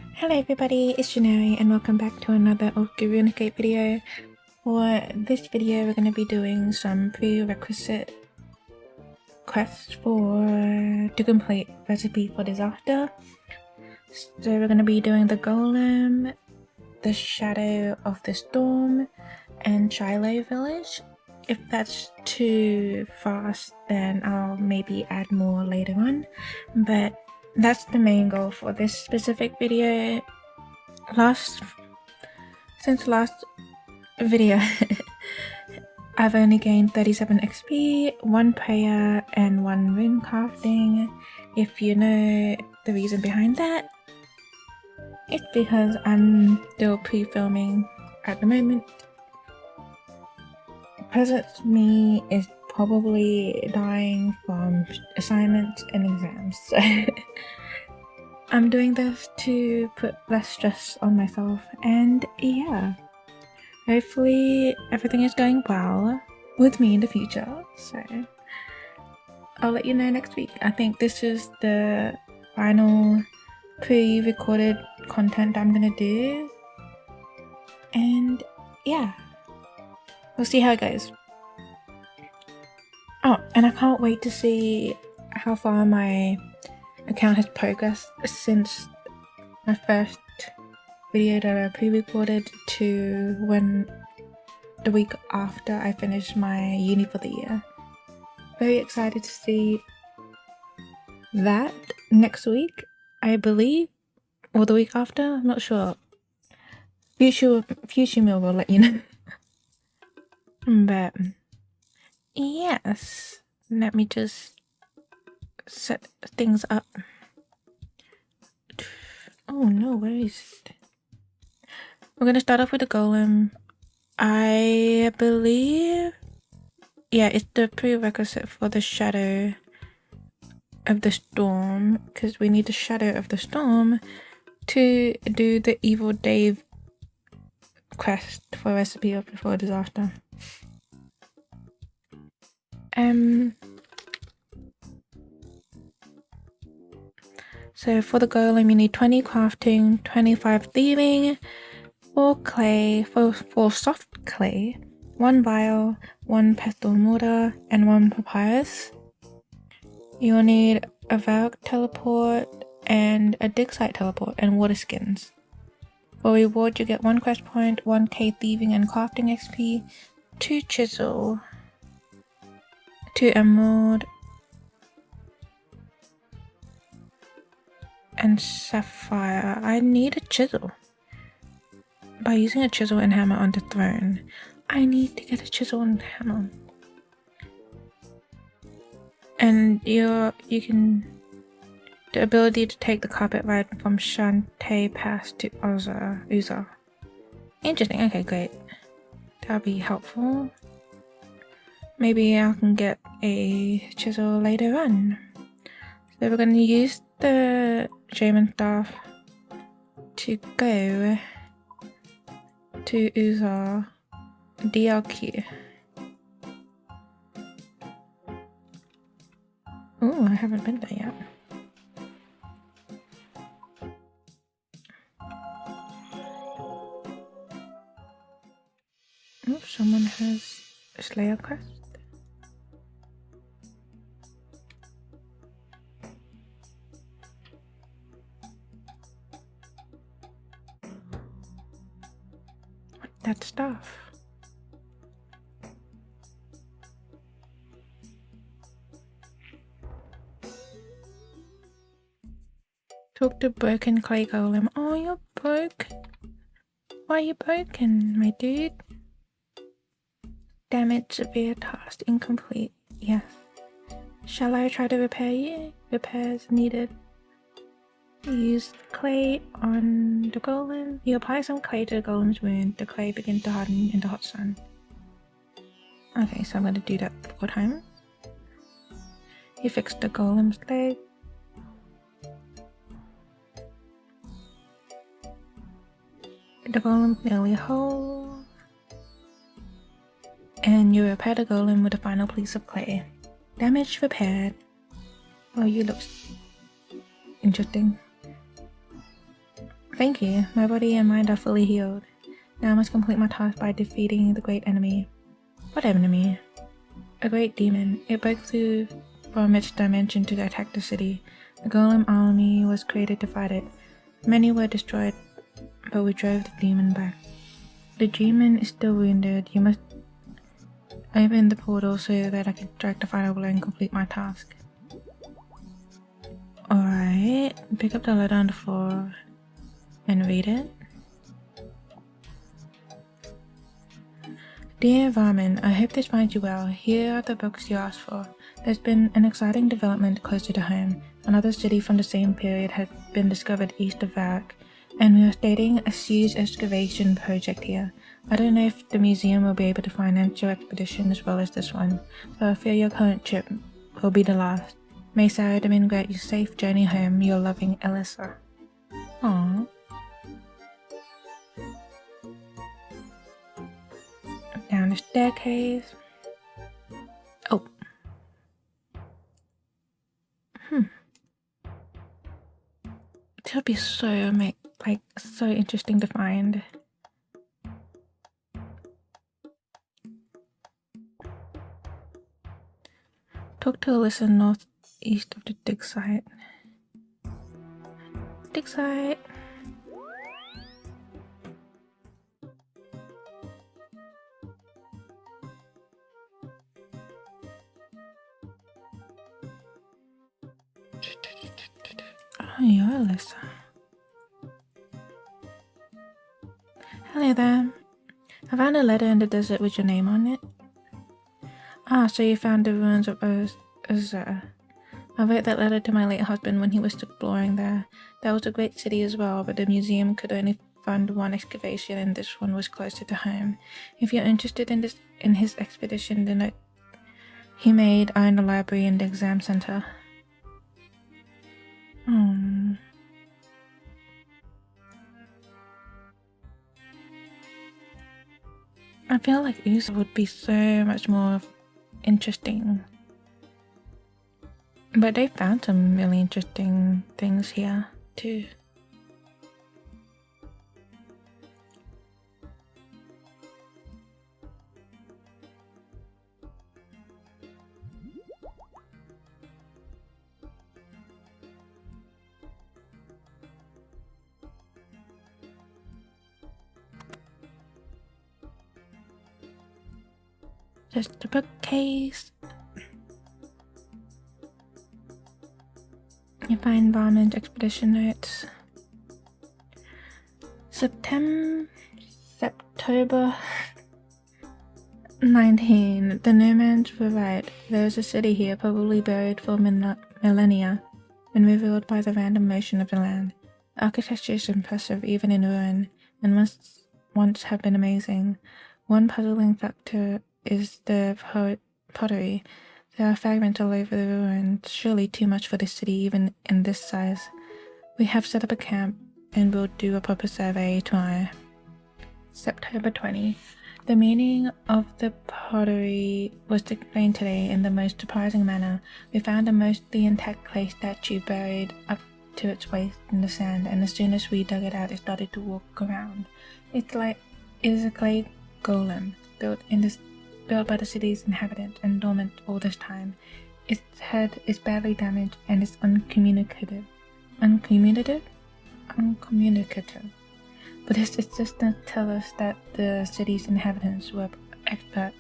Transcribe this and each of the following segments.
Hello everybody, it's Junerie and welcome back to another Old School Runescape video. For this video we're going to be doing some prerequisite quests to complete Recipe for Disaster. So we're going to be doing the Golem, the Shadow of the Storm, and Shilo Village. If that's too fast then I'll maybe add more later on, but that's the main goal for this specific video. Since last video I've only gained 37 XP, 1 prayer and 1 rune crafting. If you know the reason behind that, it's because I'm still pre-filming at the moment. Present me is probably dying from assignments and exams, so I'm doing this to put less stress on myself, and yeah, hopefully everything is going well with me in the future, so I'll let you know next week. I think this is the final pre-recorded content I'm gonna do, and yeah, we'll see how it goes. Oh, and I can't wait to see how far my account has progressed since my first video that I pre-recorded to when the week after I finished my uni for the year. Very excited to see that next week, I believe, or the week after, I'm not sure. Future Mill will let you know. But yes, let me just set things up. Oh no, where is it? We're gonna start off with the Golem. I believe, yeah, it's the prerequisite for the Shadow of the Storm, because we need the Shadow of the Storm to do the Evil Dave quest for Recipe for Disaster. So for the Golem you need 20 crafting, 25 thieving, 4 clay, 4 soft clay, 1 vial, 1 pestle mortar, and 1 papyrus. You'll need a Valk teleport and a dig site teleport and water skins. For reward you get 1 quest point, 1k thieving and crafting XP, 2 chisel, 2 emerald, and sapphire. I need a chisel. By using a chisel and hammer on the throne, I need to get a chisel and hammer. And the ability to take the carpet ride from Shantae Pass to Uza. Interesting, okay, great. That'll be helpful. Maybe I can get a chisel later on. So we're gonna use the shaman staff to go to Uza DLQ. Oh, I haven't been there yet. Oh, someone has a Slayer quest. That stuff. Talk to broken clay golem. Oh, you're broken. Why are you broken, my dude? Damage, severe task, incomplete. Yes. Shall I try to repair you? Repairs needed. Use clay on the golem. You apply some clay to the golem's wound. The clay begins to harden in the hot sun. Okay, so I'm going to do that 4 times. You fix the golem's leg. The golem's nearly whole. And you repair the golem with a final piece of clay. Damage repaired. Oh, you look interesting. Thank you. My body and mind are fully healed. Now I must complete my task by defeating the great enemy. What enemy? A great demon. It broke through from its dimension to attack the city. A Golem army was created to fight it. Many were destroyed, but we drove the demon back. The demon is still wounded. You must open the portal so that I can strike the final blow and complete my task. Alright, pick up the letter on the floor and read it. Dear Varmin, I hope this finds you well. Here are the books you asked for. There's been an exciting development closer to home. Another city from the same period has been discovered east of Varric, and we are starting a huge excavation project here. I don't know if the museum will be able to finance your expedition as well as this one, so I fear your current trip will be the last. May Saradomin grant you safe journey home, your loving Elissa. Aww. Down the staircase. Oh. This would be so so interesting to find. Talk to Alyssa northeast of the dig site. Dig site. Oh, you're Alyssa. Hello there. I found a letter in the desert with your name on it. Ah, so you found the ruins of OSRS. I wrote that letter to my late husband when he was exploring there. That was a great city as well, but the museum could only fund one excavation and this one was closer to home. If you're interested in his expedition, the note he made are in the library and the exam center. I feel like Usa would be so much more interesting. But they found some really interesting things here too. Just a bookcase. You find Varmin's expedition notes. September 19. The nomads were right. There is a city here, probably buried for millennia, and revealed by the random motion of the land. The architecture is impressive, even in ruin, and must once have been amazing. One puzzling factor is the pottery. There are fragments all over the ruins, surely too much for this city even in this size. We have set up a camp and will do a proper survey tomorrow. September 20. The meaning of the pottery was explained today in the most surprising manner. We found a mostly intact clay statue buried up to its waist in the sand, and as soon as we dug it out, it started to walk around. It is a clay golem built by the city's inhabitant and dormant all this time. Its head is badly damaged and is uncommunicative. But its existence tells us that the city's inhabitants were expert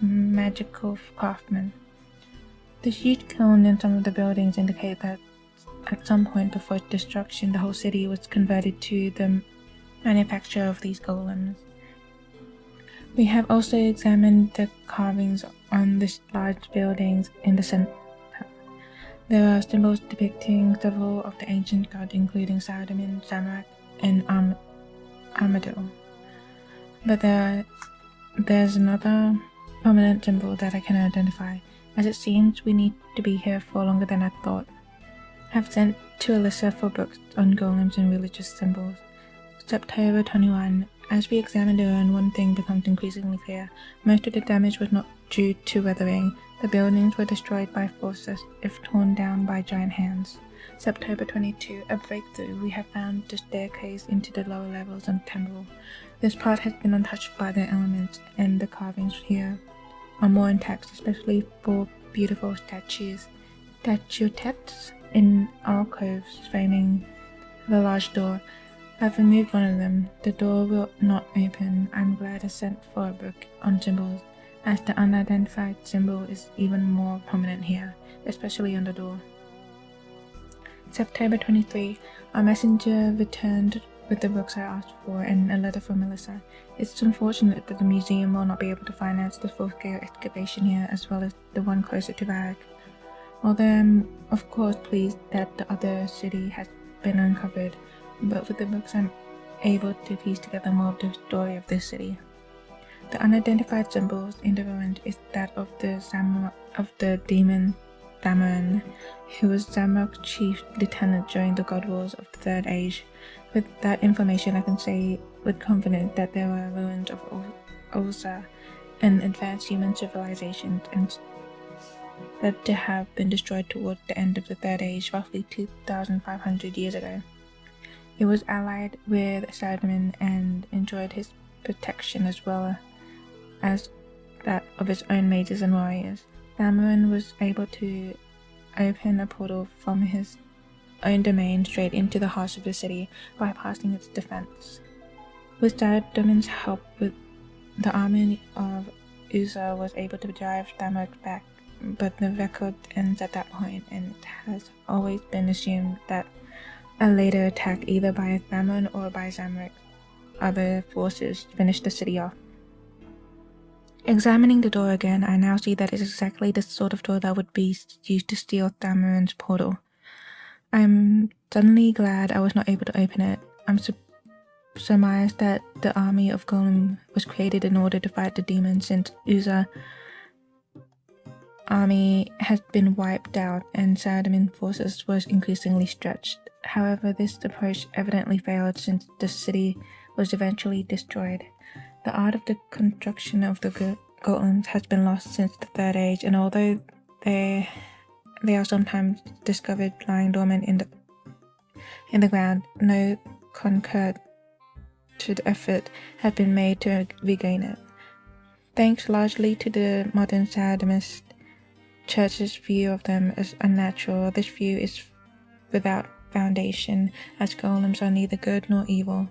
magical craftsmen. The huge kiln in some of the buildings indicate that at some point before its destruction, the whole city was converted to the manufacture of these golems. We have also examined the carvings on the large buildings in the center. There are symbols depicting several of the ancient gods, including Saradomin, Zamorak, and Armadillo. But there's another prominent symbol that I can identify. As it seems, we need to be here for longer than I thought. I've sent to Alyssa for books on golems and religious symbols. September 21. As we examine the ruin, one thing becomes increasingly clear. Most of the damage was not due to weathering. The buildings were destroyed by forces, if torn down by giant hands. September 22, a breakthrough. We have found the staircase into the lower levels of the temple. This part has been untouched by the elements, and the carvings here are more intact, especially for beautiful statuettes in alcoves framing the large door. I've removed one of them. The door will not open. I'm glad I sent for a book on symbols, as the unidentified symbol is even more prominent here, especially on the door. September 23, our messenger returned with the books I asked for and a letter from Melissa. It's unfortunate that the museum will not be able to finance the full-scale excavation here, as well as the one closer to Varric. Although I'm of course pleased that the other city has been uncovered, but with the books I'm able to piece together more of the story of this city. The unidentified symbols in the ruins is that of the demon Dameron, who was Zamorak's chief lieutenant during the God Wars of the Third Age. With that information, I can say with confidence that there were ruins of Ulsa, an advanced human civilization, and said to have been destroyed towards the end of the Third Age, roughly 2,500 years ago. It was allied with Saradomin and enjoyed his protection as well as that of its own mages and warriors. Dameron was able to open a portal from his own domain straight into the heart of the city, bypassing its defense. With Saradomin's help, the army of Uza was able to drive Zamorak back, but the record ends at that point, and it has always been assumed that a later attack either by Dameron or by Zamorak's other forces finished the city off. Examining the door again, I now see that it is exactly the sort of door that would be used to steal Dameron's portal. I'm suddenly glad I was not able to open it. I'm surmised that the army of Golem was created in order to fight the demons, since Uza's army has been wiped out and Saradomin's forces was increasingly stretched. However, this approach evidently failed since the city was eventually destroyed. The art of the construction of the golems has been lost since the Third Age, and although they are sometimes discovered lying dormant in the ground, no concerted effort has been made to regain it. Thanks largely to the modern Saradomist Church's view of them as unnatural, this view is without foundation, as golems are neither good nor evil,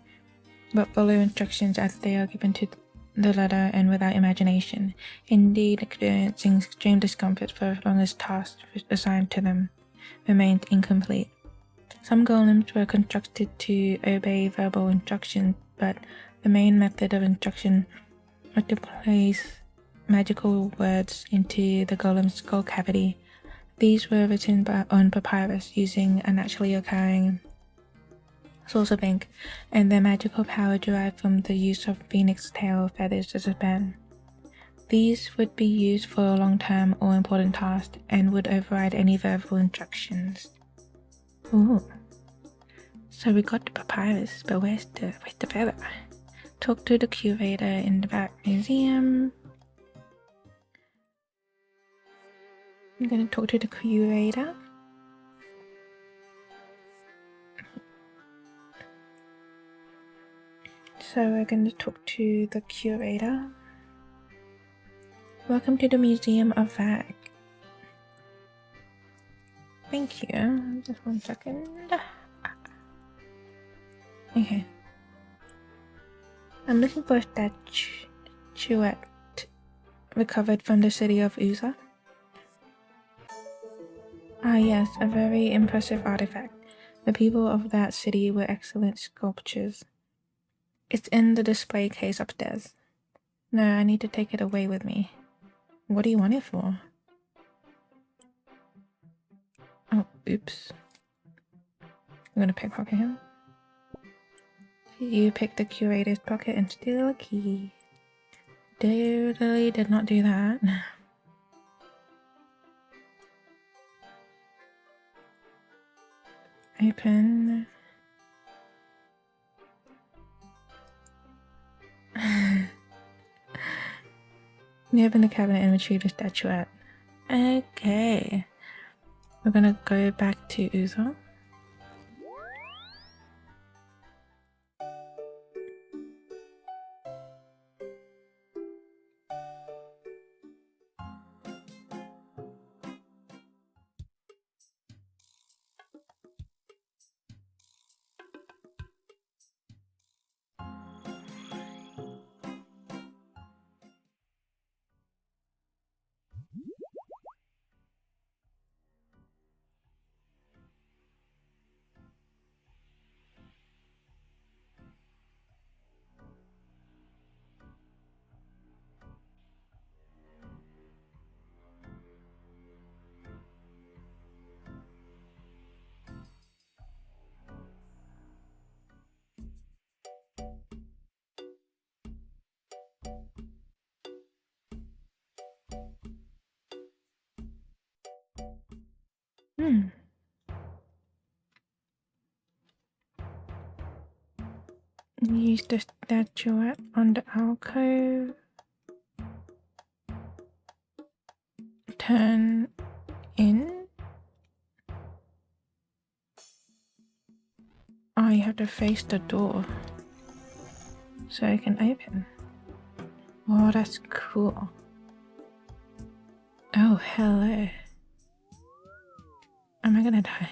but follow instructions as they are given to the letter and without imagination, indeed experiencing extreme discomfort for as long as tasks assigned to them remained incomplete. Some golems were constructed to obey verbal instructions, but the main method of instruction was to place magical words into the golem's skull cavity. These were written on papyrus using a naturally occurring source of ink, and their magical power derived from the use of phoenix tail feathers as a pen. These would be used for a long-term or important task and would override any verbal instructions. Ooh. So we got the papyrus, but where's the feather? Talk to the curator in the back museum. I'm gonna talk to the curator. So we're going to talk to the curator. Welcome to the Museum of Varric. Thank you. Just 1 second. Okay. I'm looking for a statuette recovered from the city of Uza. Ah yes, a very impressive artifact. The people of that city were excellent sculptors. It's in the display case upstairs. No, I need to take it away with me. What do you want it for? Oh, oops. I'm gonna pickpocket him. You pick the curator's pocket and steal a key. Totally did not do that. Open. You open the cabinet and retrieve the statuette. Okay. We're gonna go back to Uza. Use the statuette on the alcove. Turn in. Oh, you have to face the door so it can open. Oh, that's cool. Oh, hello. Am I gonna die?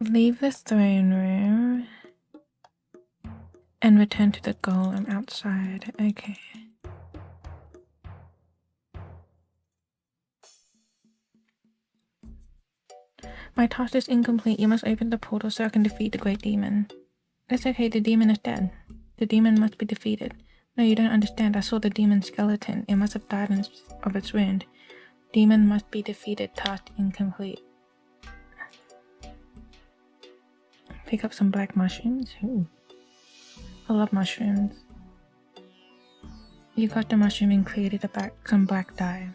Leave the throne room and return to the golem outside. Okay. My task is incomplete. You must open the portal so I can defeat the great demon. That's okay, the demon is dead. The demon must be defeated. No, you don't understand. I saw the demon's skeleton. It must have died of its wound. Demon must be defeated. Task incomplete. Pick up some black mushrooms. Ooh. I love mushrooms. You got the mushroom and created some black dye.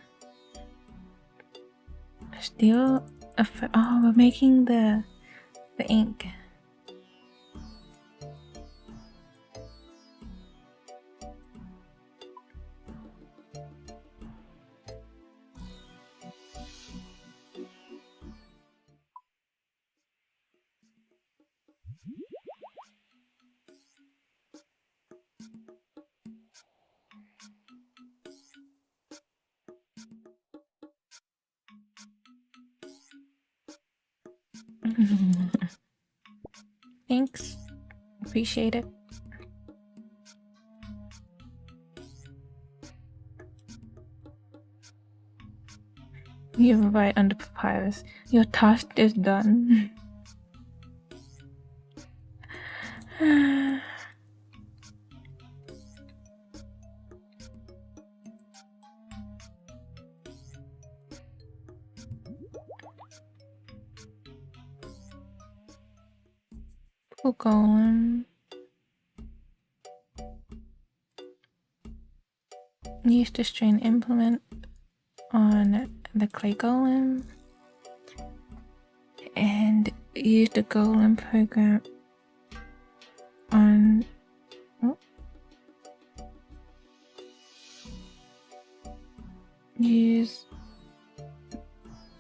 Steal a oh, we're making the ink. Thanks. Appreciate it. You're right on the papyrus. Your task is done. Poor golem. Use the strain implement on the clay golem and use the golem program on use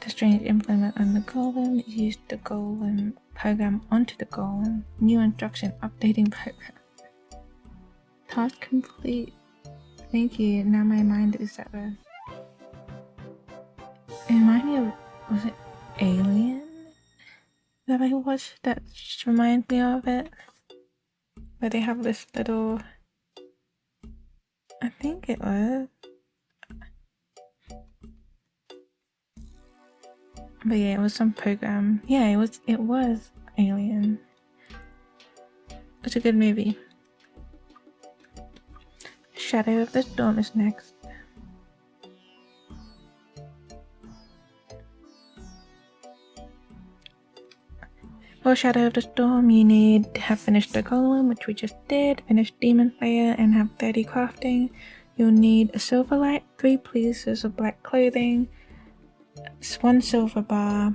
the strange implement on the golem, use the golem program onto the golem. New instruction, updating program. Task complete. Thank you. Now my mind is at rest. It reminded me of, was it Alien that I watched that reminds me of it? Where they have this little, I think it was. But yeah, it was some program. Yeah, it was Alien. It's a good movie. Shadow of the Storm is next. For Shadow of the Storm, you need to have finished the golem, which we just did, finish Demon Slayer, and have 30 crafting. You'll need a silver light, 3 pieces of black clothing, 1 silver bar,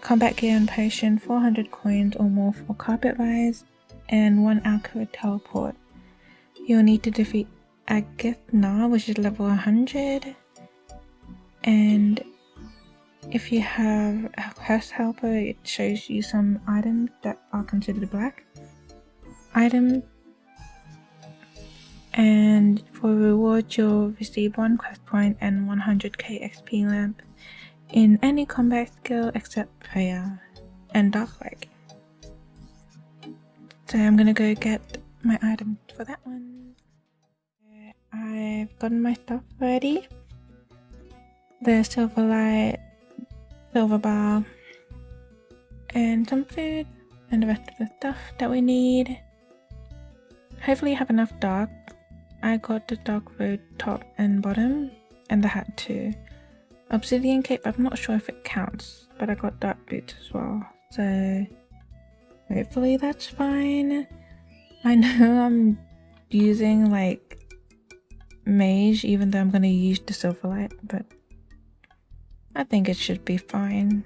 combat gear and potion, 400 coins or more for carpet rise, and 1 alchemy teleport. You'll need to defeat Agatha, which is level 100, and if you have a quest helper, it shows you some items that are considered black items. And for reward, you'll receive 1 quest point and 100k XP lamp in any combat skill except prayer and dark flag. So I'm gonna go get my items for that one. I've gotten my stuff ready. The silver light, silver bar, and some food, and the rest of the stuff that we need. Hopefully you have enough dark. I got the dark road top and bottom, and the hat too. Obsidian cape, I'm not sure if it counts, but I got dark boots as well, so hopefully that's fine. I know I'm using like mage even though I'm gonna use the silverlight, but I think it should be fine.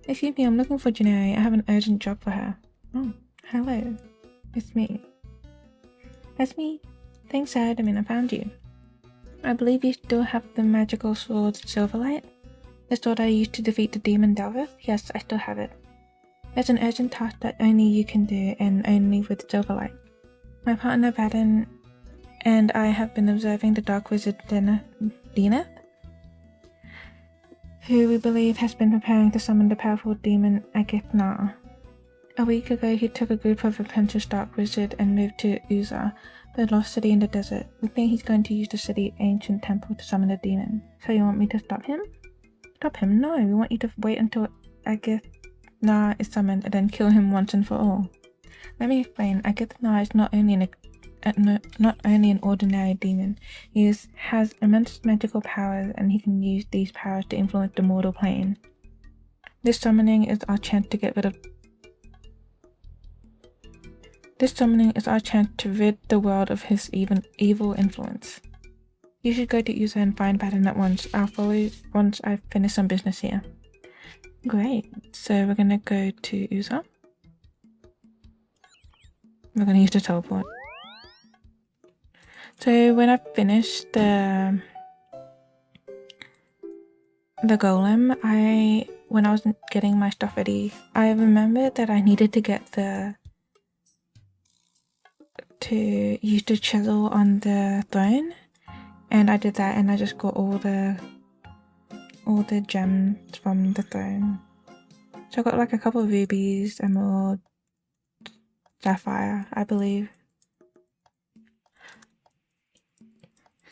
Excuse me, I'm looking for Junerie. I have an urgent job for her. Oh, hello. It's me. That's me. Thanks, Sad. I found you. I believe you still have the magical sword Silverlight? The sword I used to defeat the demon Delveth? Yes, I still have it. There's an urgent task that only you can do, and only with Silverlight. My partner Vaden and I have been observing the Dark Wizard Deneth, who we believe has been preparing to summon the powerful demon AHAHA. A week ago, he took a group of apprentice Dark Wizard and moved to Uza, the lost city in the desert. We think he's going to use the city's ancient temple to summon the demon. So you want me to stop him? Stop him? No, we want you to wait until AHAHA is summoned and then kill him once and for all. Let me explain. AHAHA is not only an ordinary demon. He has immense magical powers, and he can use these powers to influence the mortal plane. This summoning is our chance to rid the world of his evil influence. You should go to Uza and find Baden at once. I'll follow you once I've finished some business here. Great. So we're gonna go to Uza. We're gonna use the teleport. So when I finished the golem, when I was getting my stuff ready, I remembered that I needed to get to use the chisel on the throne, and I did that, and I just got all the gems from the throne. So I got like a couple of rubies, emerald, sapphire, I believe.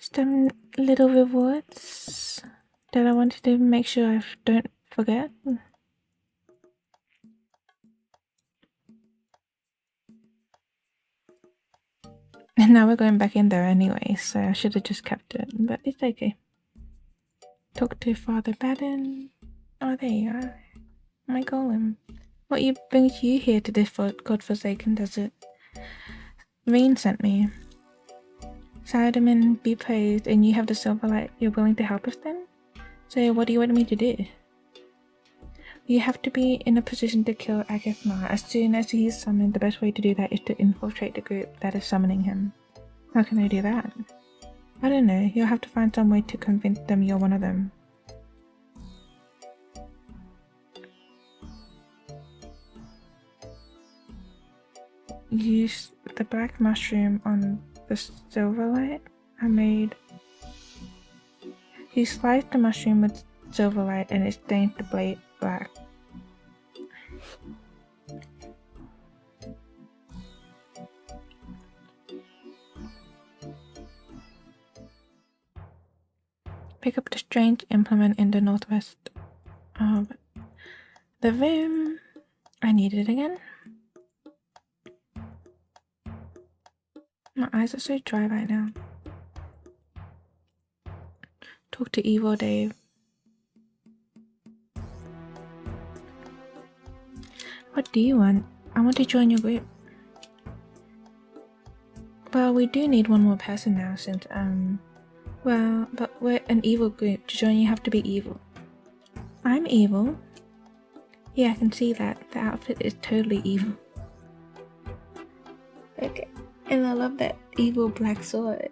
Some little rewards that I wanted to make sure I don't forget. And now we're going back in there anyway, so I should have just kept it, but it's okay. Talk to Father Baden. Oh, there you are. My golem. What brings you here to this godforsaken desert? Rain sent me. Sadamin be praised, and you have the Silverlight. You're willing to help us then? So what do you want me to do? You have to be in a position to kill AHAHA. As soon as he's summoned, the best way to do that is to infiltrate the group that is summoning him. How can I do that? I don't know. You'll have to find some way to convince them you're one of them. Use the black mushroom on the Silverlight I made. You slice the mushroom with Silverlight and it stains the blade black. Pick up the strange implement in the northwest of the room. I need it again. My eyes are so dry right now. Talk to Evil Dave. What do you want? I want to join your group. Well, we do need one more person now since, well, but we're an evil group. To join you have to be evil. I'm evil? Yeah, I can see that. The outfit is totally evil. Okay, and I love that evil black sword.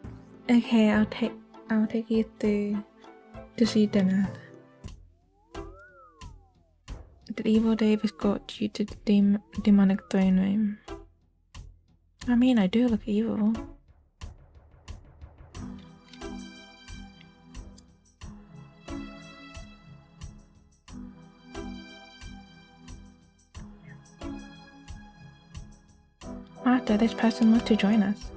Okay, I'll take you through to see Deneth. The evil Dave has got you to the demonic throne room. I do look evil. Martha, this person wants to join us.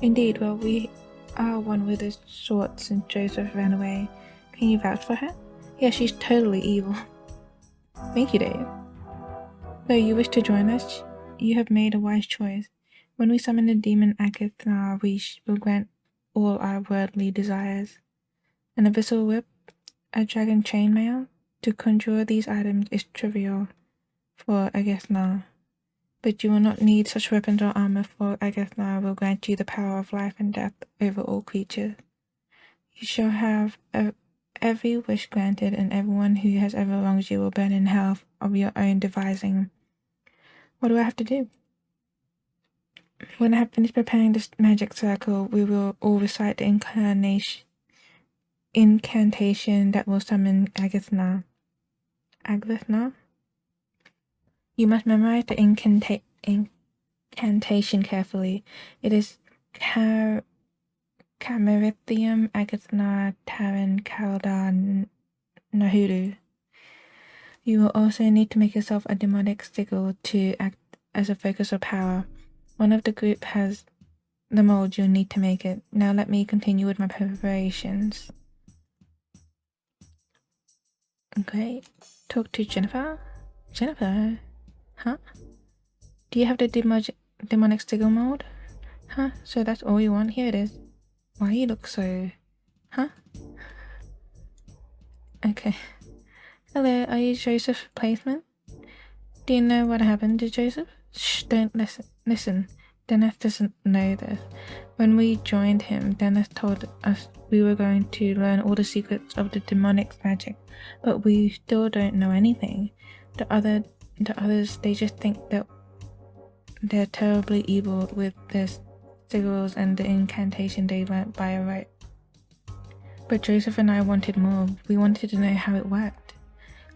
Indeed, well, we are one with a short since Joseph ran away. Can you vouch for her? Yeah, she's totally evil. Thank you, Dave. Though you wish to join us, you have made a wise choice. When we summon the demon AHAHA, we will grant all our worldly desires. An abyssal whip, a dragon chainmail. To conjure these items is trivial for AHAHA. But you will not need such weapons or armor, for AHAHA will grant you the power of life and death over all creatures. You shall have every wish granted, and everyone who has ever wronged you will burn in hell of your own devising. What do I have to do? When I have finished preparing this magic circle, we will all recite the incantation that will summon AHAHA. AHAHA? You must memorize the incantation carefully. It is Camerithium AHAHA Taran Kalda Nahuru. You will also need to make yourself a demonic sigil to act as a focus of power. One of the group has the mold, you'll need to make it. Now let me continue with my preparations. Okay, talk to Jennifer. Jennifer? Huh? Do you have the demonic sigil mold? Huh? So that's all you want? Here it is. Why you look so... Huh? Okay. Hello, are you Joseph's replacement? Do you know what happened to Joseph? Shh, don't listen. Listen, Dennis doesn't know this. When we joined him, Dennis told us we were going to learn all the secrets of the demonic magic, but we still don't know anything. The others, they just think that they're terribly evil with their sigils and the incantation they learnt by rote. But Joseph and I wanted more. We wanted to know how it worked.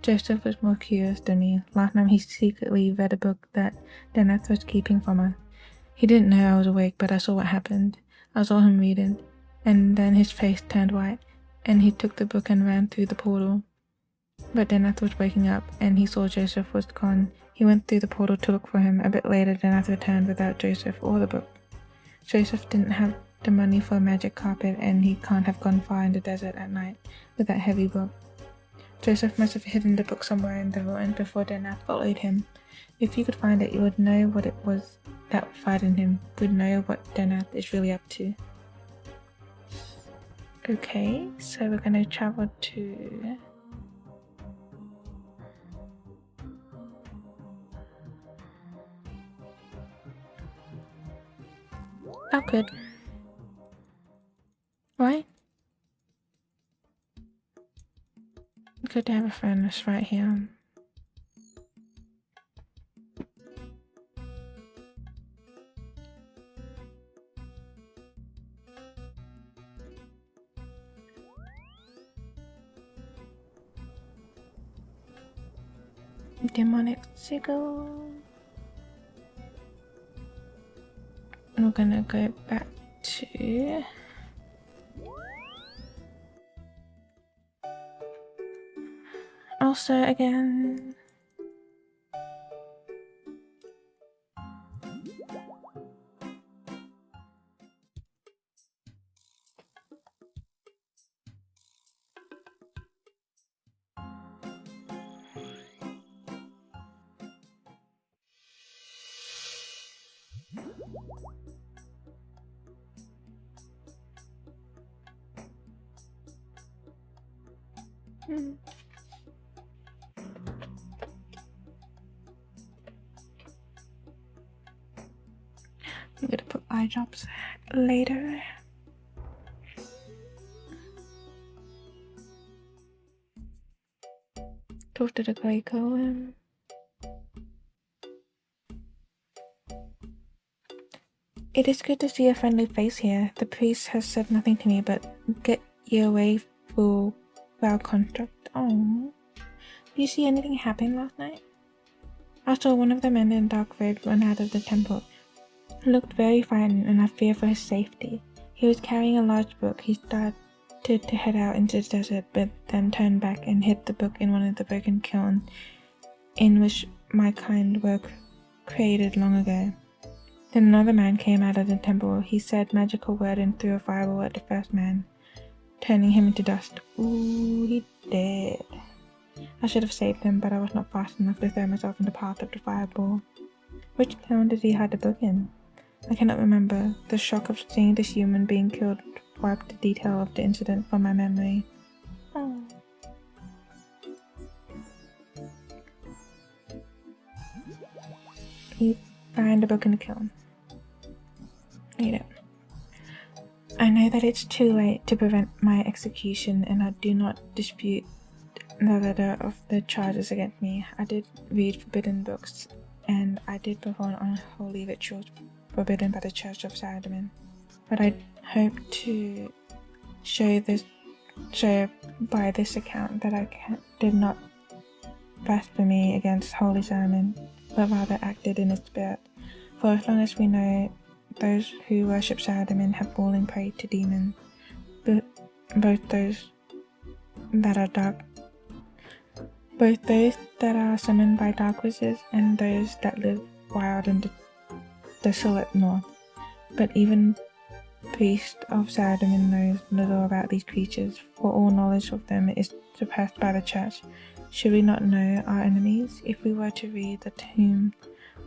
Joseph was more curious than me. Last night he secretly read a book that Dennis was keeping from us. He didn't know I was awake, but I saw what happened. I saw him read it, and then his face turned white, and he took the book and ran through the portal. But Dennis was waking up, and he saw Joseph was gone. He went through the portal to look for him. A bit later, Dennis returned without Joseph or the book. Joseph didn't have the money for a magic carpet, and he can't have gone far in the desert at night with that heavy book. Joseph must have hidden the book somewhere in the ruin before Dennis followed him. If you could find it, you would know what it was that frightened him, would know what Dennis is really up to. Okay, so we're gonna travel to... Oh, good. Right? Good to have a friend that's right here. Demonic sigil. We're gonna go back to... Also again... I'm gonna put eye drops later. Talk to the grey golem. It is good to see a friendly face here. The priest has said nothing to me, but get you away, fool. Foul construct. Oh. Did you see anything happen last night? I saw one of the men in dark robes run out of the temple. He looked very frightened, and I fear for his safety. He was carrying a large book. He started to head out into the desert, but then turned back and hid the book in one of the broken kilns in which my kind were created long ago. Then another man came out of the temple. He said magical word and threw a fireball at the first man, turning him into dust. Ooh, he dead. I should have saved him, but I was not fast enough to throw myself in the path of the fireball. Which town did he hide the book in? I cannot remember. The shock of seeing this human being killed wiped the detail of the incident from my memory. Oh. find a book in the kiln. Read it. I know that it's too late to prevent my execution, and I do not dispute the letter of the charges against me. I did read forbidden books, and I did perform unholy rituals forbidden by the Church of Saradomin. But I hope to show by this account that I did not blasphemy against Holy Saradomin, but rather acted in its spirit. For as long as we know, those who worship Saradomin have fallen prey to demons, both those that are summoned by dark wizards and those that live wild in the desolate north. But even priest of Saradomin knows little about these creatures, for all knowledge of them is suppressed by the church. Should we not know our enemies? If we were to read the tomb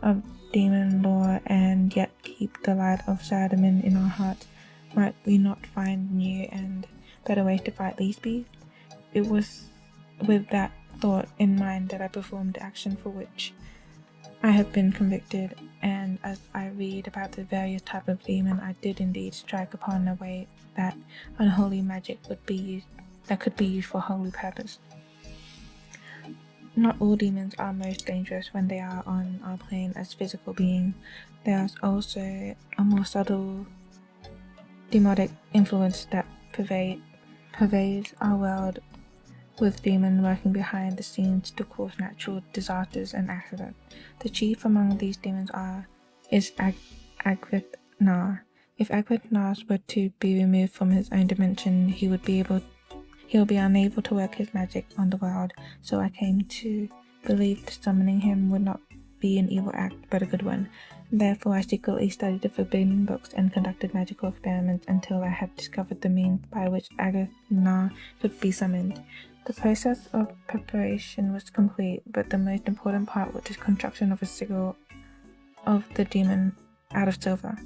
of demon lore and yet keep the light of Saradomin in our hearts, might we not find new and better ways to fight these beasts? It was with that thought in mind that I performed the action for which I have been convicted, and as I read about the various types of demon, I did indeed strike upon a way that unholy magic could be used for holy purpose. Not all demons are most dangerous when they are on our plane as physical beings. There is also a more subtle demonic influence that pervades our world, with demons working behind the scenes to cause natural disasters and accidents. The chief among these demons is Agwith-Nar. If Agwith-Nar were to be removed from his own dimension, he will be unable to work his magic on the world, so I came to believe that summoning him would not be an evil act, but a good one. Therefore, I secretly studied the forbidden books and conducted magical experiments until I had discovered the means by which Agwith-Nar could be summoned. The process of preparation was complete, but the most important part was the construction of a sigil of the demon out of silver.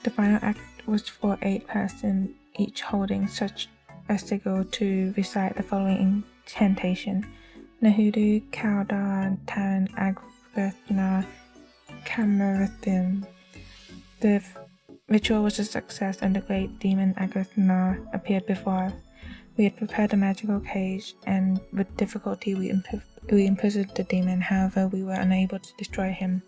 The final act was for 8 persons, each holding such a sigil, to recite the following incantation: Nahudu, Kaudar, Taran, Agwith-Nar, Kamarathim. The ritual was a success, and the great demon Agwith-Nar appeared before us. We had prepared a magical cage, and with difficulty we imprisoned the demon. However, we were unable to destroy him,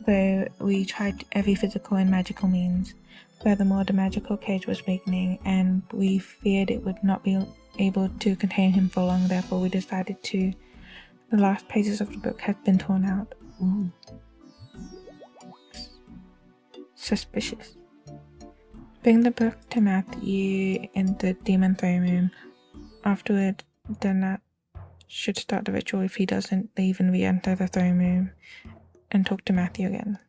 though we tried every physical and magical means. Furthermore, the magical cage was weakening, and we feared it would not be able to contain him for long. Therefore, we decided to. The last pages of the book had been torn out. Ooh. Suspicious. Bring the book to Matthew in the demon throne room. Afterward, Denat should start the ritual. If he doesn't, leave and re-enter the throne room and talk to Matthew again.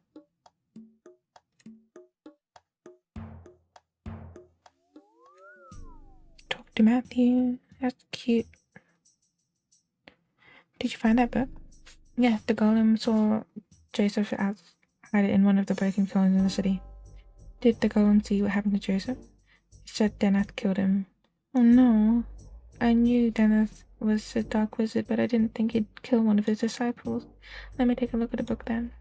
Talk to Matthew. That's cute. Did you find that book? Yeah, the Golem saw Joseph hide it in one of the broken kilns in the city. Did the Golem see what happened to Joseph? He said Denath killed him. Oh no. I knew Denath was a dark wizard, but I didn't think he'd kill one of his disciples. Let me take a look at the book then.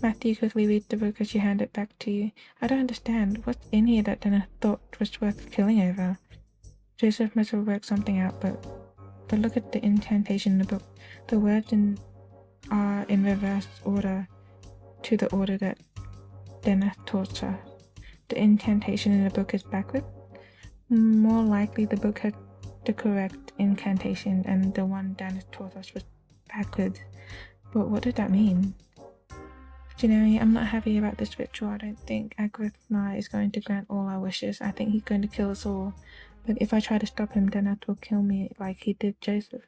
Matthew quickly read the book as she handed it back to you. I don't understand. What's in here that Denath thought was worth killing over? Joseph must have worked something out, but look at the incantation in the book. The words are in reverse order to the order that Denath taught her. The incantation in the book is backward. More likely the book had the correct incantation and the one Denath taught us was backwards. But what did that mean? Junerie, I'm not happy about this ritual. I don't think Agwith-Nar is going to grant all our wishes. I think he's going to kill us all. But if I try to stop him, Denath will kill me like he did Joseph.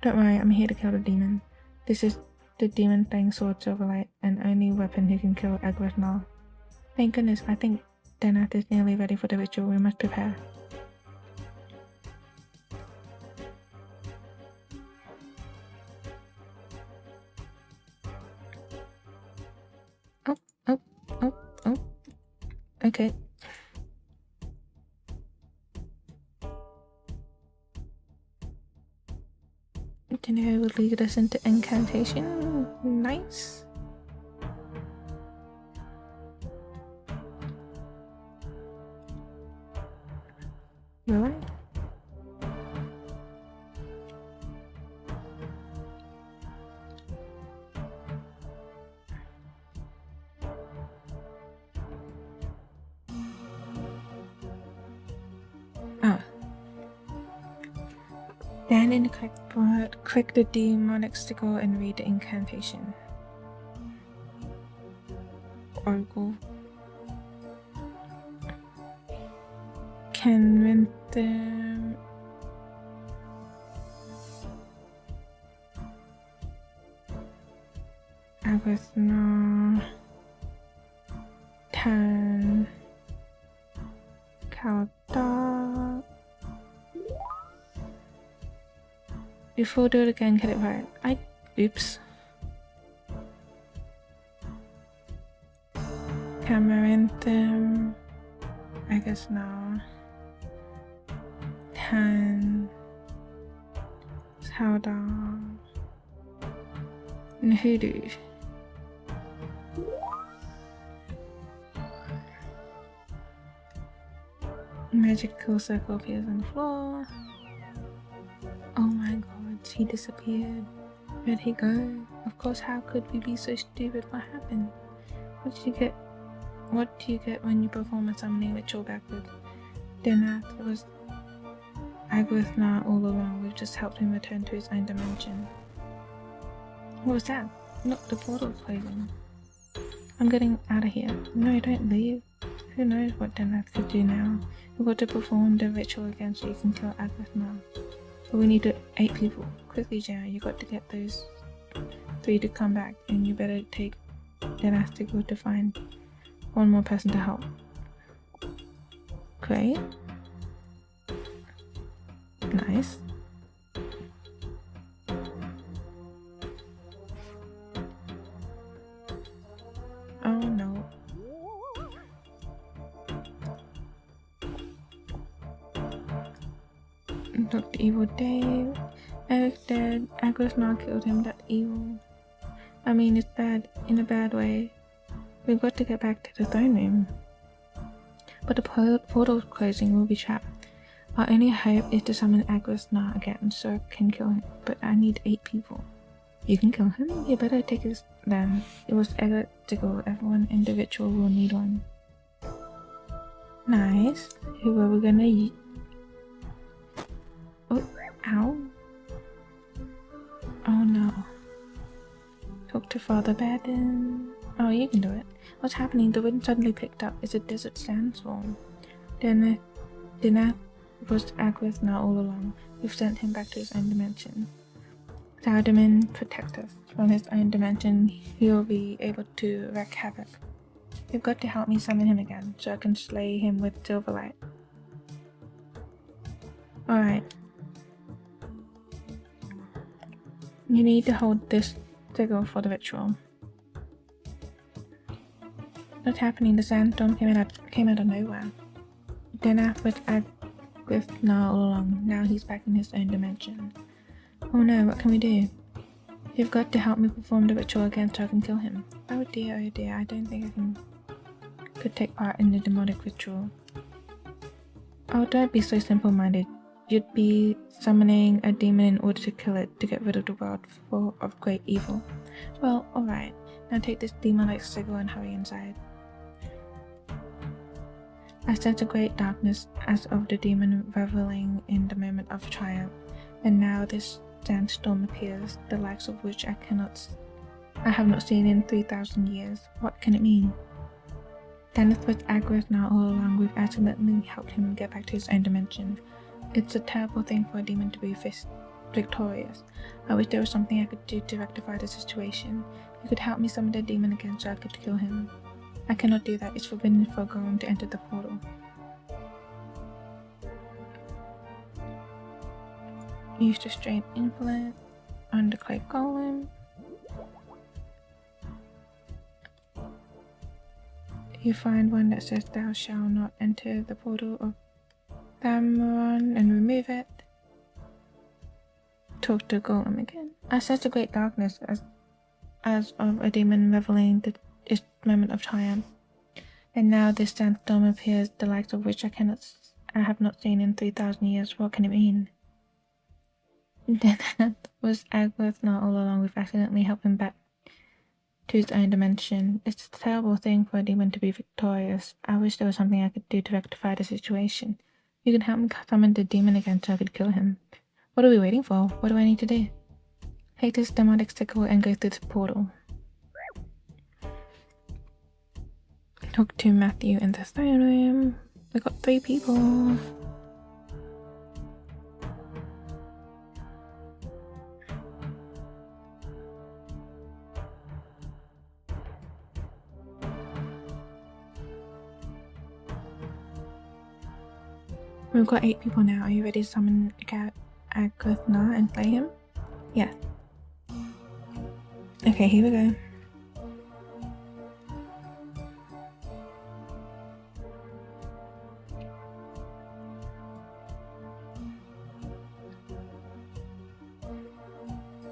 Don't worry, I'm here to kill the demon. This is the demon playing Sword Silverlight, and only weapon who can kill Agwith-Nar. Thank goodness, I think Denath is nearly ready for the ritual. We must prepare. Oh. Okay. Junerie will lead us into incantation. Nice. Will I? Oh. Stand in the clipboard, click the demonic sticker and read the incantation. Oracle. Convince them. Agasna. Tan. Kalta. Before do it again, get it right. Oops. Camaranthem. I guess now. Tan. Sauda. And Hoodoo. Magical circle appears on the floor. Oh my god, he disappeared. Where'd he go? Of course, how could we be so stupid? What happened? What do you get when you perform a summoning ritual backward? Then it was Agwithna all along. We've just helped him return to his own dimension. What was that? Look, the portal's closing. I'm getting out of here. No, don't leave. Who knows what Denath could do now? We've got to perform the ritual again so you can kill Agwithna. But we need 8 people. Quickly, Jenna, you got to get those 3 to come back, and you better take Denath to go to find one more person to help. Great. Nice. Oh no. Dr. Evil Dave. Eric's dead. Agosnar killed him. That's evil. I mean, it's bad in a bad way. We've got to get back to the throne room. But the portal's closing, we'll be trapped. Our only hope is to summon Agosnar again so I can kill him. But I need 8 people. You can kill him? You better take his then. It was egotistical. Everyone in the ritual will need one. Nice. Who are we gonna eat? Oh, ow. Oh no. Talk to Father Baden. Oh, you can do it. What's happening? The wind suddenly picked up. It's a desert sandstorm. Dinah was Agwithna all along. We've sent him back to his own dimension. Saudamin protects us. From his own dimension, he'll be able to wreak havoc. You've got to help me summon him again, so I can slay him with Silverlight. Alright. You need to hold this sigil for the ritual. What's happening? The sandstorm came out of nowhere. Denath was Agwithna all along. Now he's back in his own dimension. Oh no, what can we do? You've got to help me perform the ritual again so I can kill him. Oh dear, I don't think I could take part in the demonic ritual. Oh, don't be so simple-minded. You'd be summoning a demon in order to kill it, to get rid of the world full of great evil. Well, alright. Now take this demon-like sigil and hurry inside. I sense a great darkness as of the demon reveling in the moment of triumph, and now this sandstorm appears, the likes of which I have not seen in 3,000 years. What can it mean? Dennis was Agwithna all along. We've accidentally helped him get back to his own dimension. It's a terrible thing for a demon to be victorious. I wish there was something I could do to rectify the situation. You could help me summon the demon again so I could kill him. I cannot do that. It's forbidden for Golem to enter the portal. Use the straight influence on the clay Golem. You find one that says thou shalt not enter the portal of Thamron and remove it. Talk to Golem again. I sense a great darkness as of a demon reveling its moment of triumph. And now this sandstorm appears, the likes of which I I have not seen in 3,000 years. What can it mean? Then that was Agworth not all along. We've accidentally helped him back to his own dimension. It's a terrible thing for a demon to be victorious. I wish there was something I could do to rectify the situation. You can help me summon the demon again so I could kill him. What are we waiting for? What do I need to do? Take this demonic sickle and go through the portal. Talk to Matthew in the throne room. We got 3 people. We've got 8 people now. Are you ready to summon Agworth and play him? Yeah. Okay, here we go.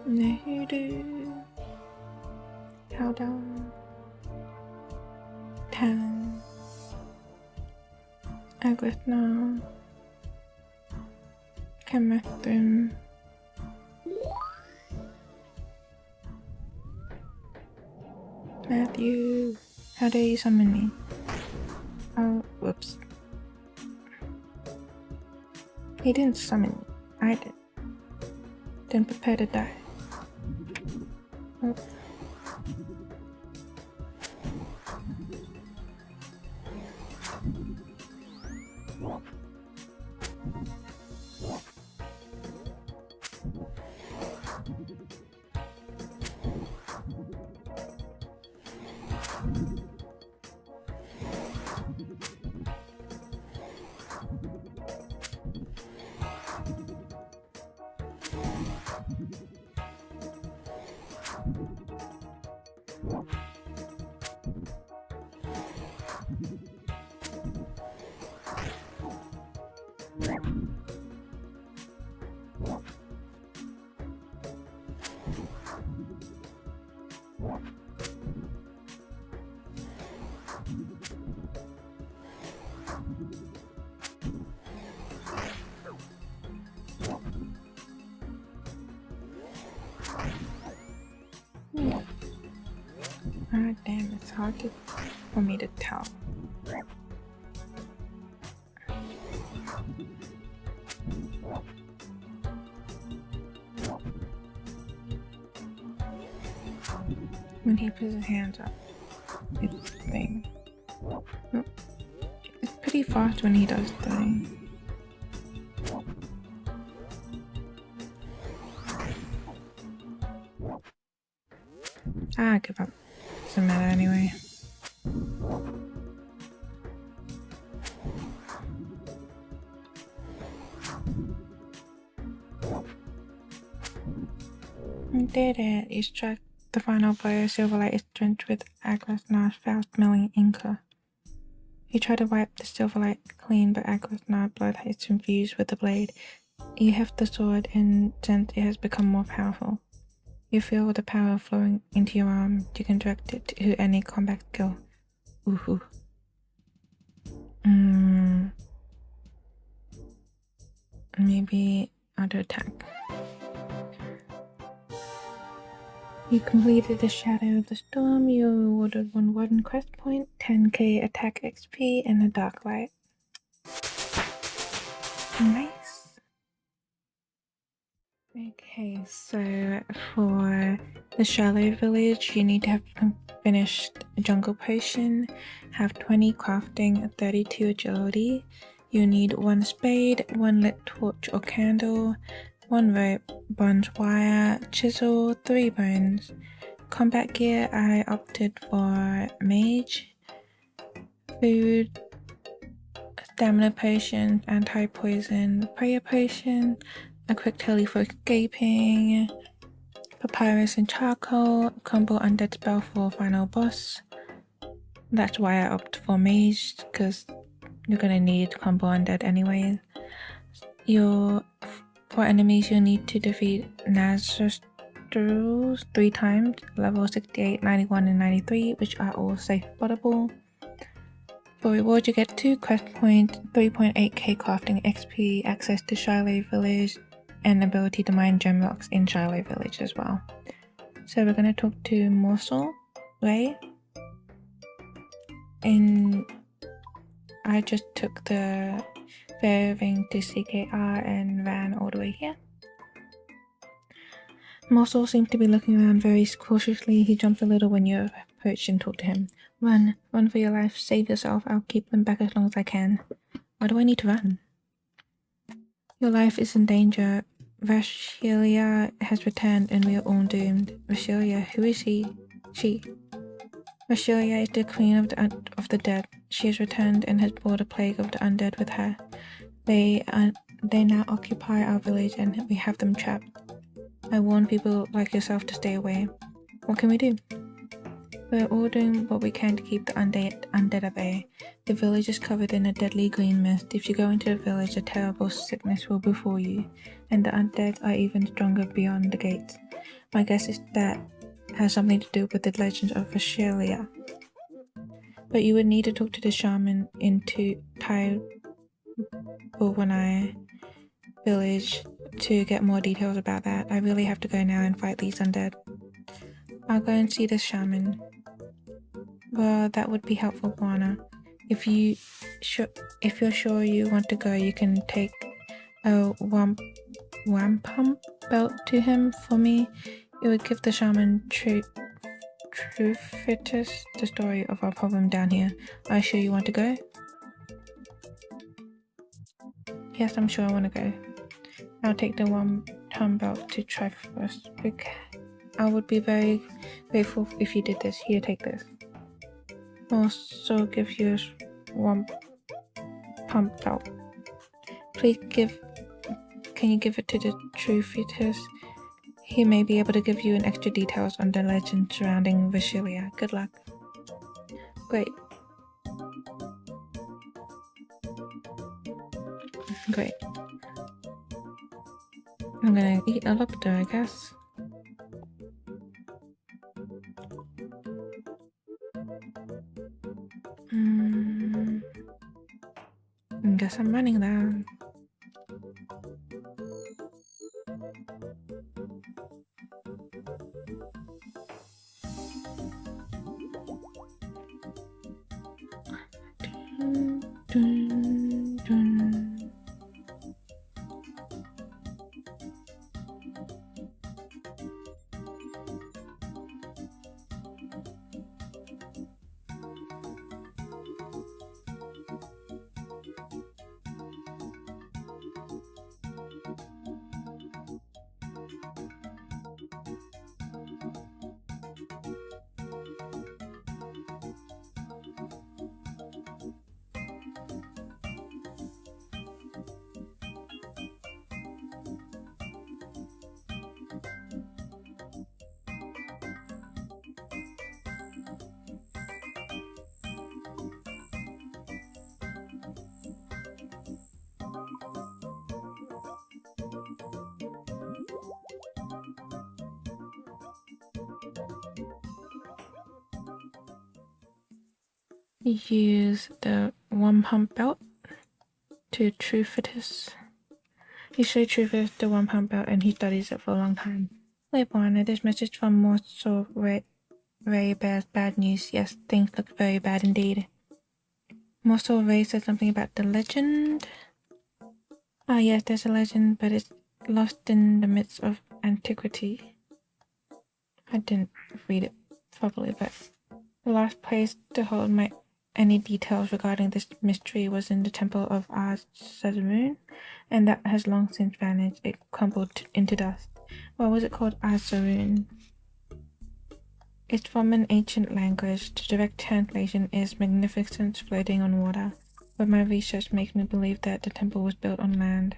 Nahudu. Howdown. Town. Agworth. Kamathum. Matthew. How dare you summon me? Oh, whoops. He didn't summon me. I did. Then prepare to die. Oh. Ah, damn, it's hard for me to tell. When he puts his hands up, it's the thing. Oh, it's pretty fast when he does the thing. I give up. Doesn't matter anyway. You did it. You struck the final blow. Silverlight is drenched with Agworth's foul-smelling inca. You try to wipe the Silverlight clean, but Agworth's blood is infused with the blade. You heft the sword and sense it has become more powerful. You feel the power flowing into your arm. You can direct it to any combat skill. Ooh. Maybe auto attack. You completed the Shadow of the Storm. You awarded 1 Warden Quest Point, 10k attack XP, and a Dark Light. Nice. Okay, so for the Shilo Village, you need to have finished Jungle Potion, have 20 crafting, 32 agility. You need 1 spade, 1 lit torch or candle, 1 rope, bronze wire, chisel, 3 bones. Combat gear, I opted for mage. Food, stamina potion, anti-poison, prayer potion, a quick telly for escaping, papyrus and charcoal, combo undead spell for final boss. That's why I opt for mage, because you're gonna need combo undead anyway. For enemies, you'll need to defeat Nazarus 3 times, level 68, 91 and 93, which are all safe spottable. For reward, you get 2 quest points, 3.8k crafting XP, access to Shilo Village, and ability to mine gem rocks in Shilo Village as well. So we're going to talk to Morsel, Ray, and I just took the fairing to CKR and ran all the way here. Morsel seemed to be looking around very cautiously. He jumped a little when you approached and talked to him. Run for your life, save yourself, I'll keep them back as long as I can. Why do I need to run? Your life is in danger. Vashilia has returned and we are all doomed. Vashilia, who is he? She. Vashilia is the queen of the dead. She has returned and has brought a plague of the undead with her. They now occupy our village and we have them trapped. I warn people like yourself to stay away. What can we do? We're all doing what we can to keep the undead at bay. The village is covered in a deadly green mist. If you go into the village, a terrible sickness will befall you, and the undead are even stronger beyond the gates. My guess is that has something to do with the legend of Vashilia. But you would need to talk to the shaman into Taiwanai village to get more details about that. I really have to go now and fight these undead. I'll go and see the shaman. Well, that would be helpful, Buana. If you're sure you want to go, you can take a wampum belt to him for me. It would give the shaman Trufitus the story of our problem down here. Are you sure you want to go? Yes, I'm sure I want to go. I'll take the wampum belt to Triforce. I would be very grateful if you did this. Here, take this. Also give you a wampum belt. Please can you give it to the Trufitus? He may be able to give you an extra details on the legend surrounding Vashilia. Good luck. Great. I'm gonna eat a lobster, I guess. I guess I'm running down. Dun, dun. Use the wampum belt to Trufitus. He showed Trufitus the wampum belt and he studies it for a long time. Wait, Buana, this message from Morsel Ray bears bad news. Yes, things look very bad indeed. Morsel Ray said something about the legend. Ah yes, there's a legend, but it's lost in the midst of antiquity. I didn't read it properly, but the last place to hold any details regarding this mystery was in the temple of AHAHA, and that has long since vanished. It crumbled into dust. Why was it called AHAHA? It's from an ancient language. The direct translation is magnificence floating on water, but my research makes me believe that the temple was built on land,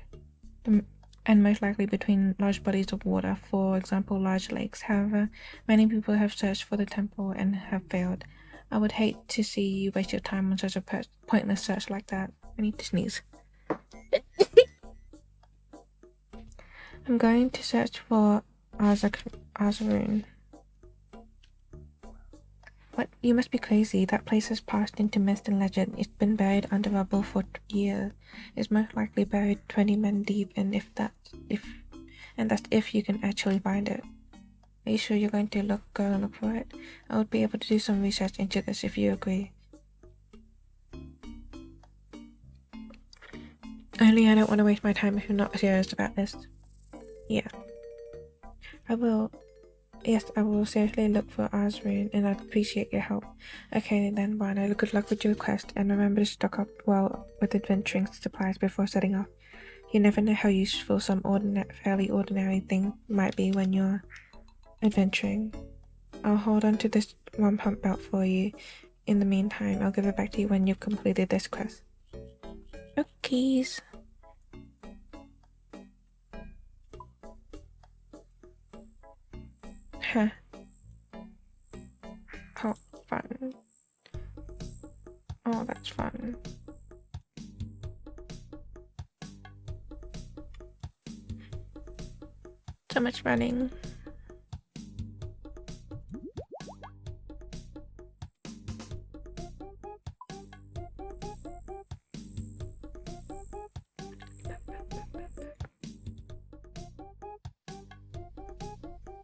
and most likely between large bodies of water, for example large lakes. However, many people have searched for the temple and have failed. I would hate to see you waste your time on such a pointless search like that. I need to sneeze. I'm going to search for AHAHA. What? You must be crazy. That place has passed into myth and legend. It's been buried under rubble for years. It's most likely buried 20 men deep, and that's if you can actually find it. Are you sure you're going to go and look for it? I would be able to do some research into this if you agree. Only I don't want to waste my time if you're not serious about this. Yeah. I will. Yes, I will seriously look for Oz rune, and I'd appreciate your help. Okay then, Barno, good luck with your quest, and remember to stock up well with adventuring supplies before setting off. You never know how useful some fairly ordinary thing might be when you're adventuring. I'll hold on to this one pump belt for you. In the meantime, I'll give it back to you when you've completed this quest. Okay. Huh. How fun. Oh, that's fun. So much running.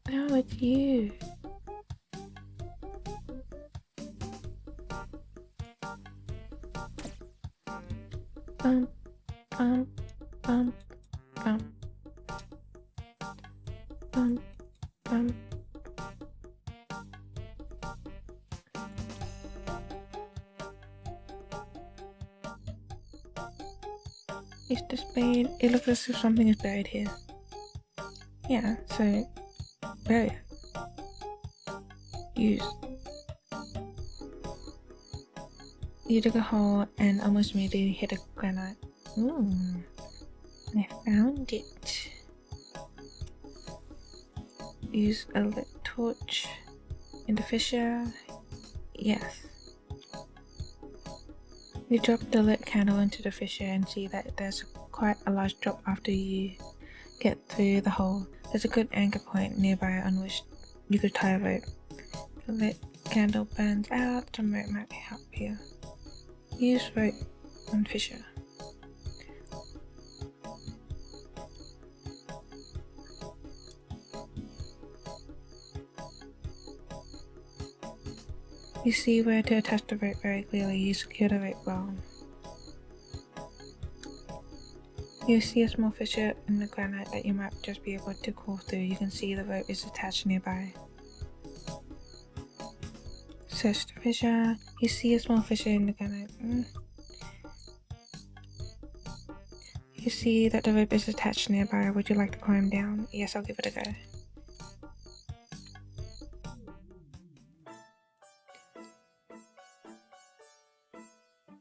No, it's you. Bump, bump, bump, bump. Bump, bump. Is this buried? It looks as if something is buried here. Yeah, so bury it. Use. You dug a hole and almost immediately hit a granite. Ooh, I found it. Use a lit torch in the fissure. Yes. You drop the lit candle into the fissure and see that there's quite a large drop after you get through the hole. There's a good anchor point nearby on which you could tie a rope. The lit candle burns out, some rope might help you. Use rope on fissure. You see where to attach the rope very clearly. You secure the rope well. You see a small fissure in the granite that you might just be able to crawl through. You can see the rope is attached nearby. Search the fissure. You see a small fissure in the granite. You see that the rope is attached nearby. Would you like to climb down? Yes, I'll give it a go.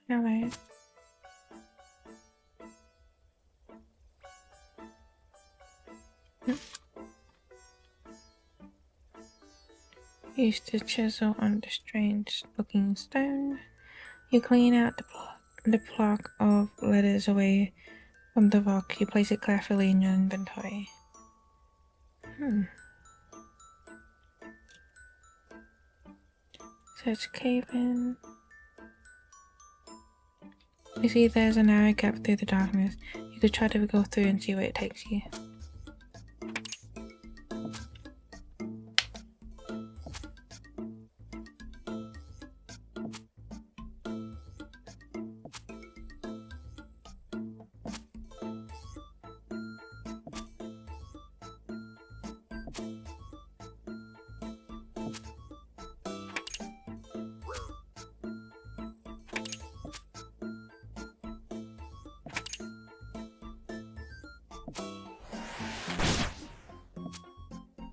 Hello. Use the chisel on the strange looking stone. You clean out the block of letters away from the rock. You place it carefully in your inventory. Search cave in. You see there's a narrow gap through the darkness. You could try to go through and see where it takes you.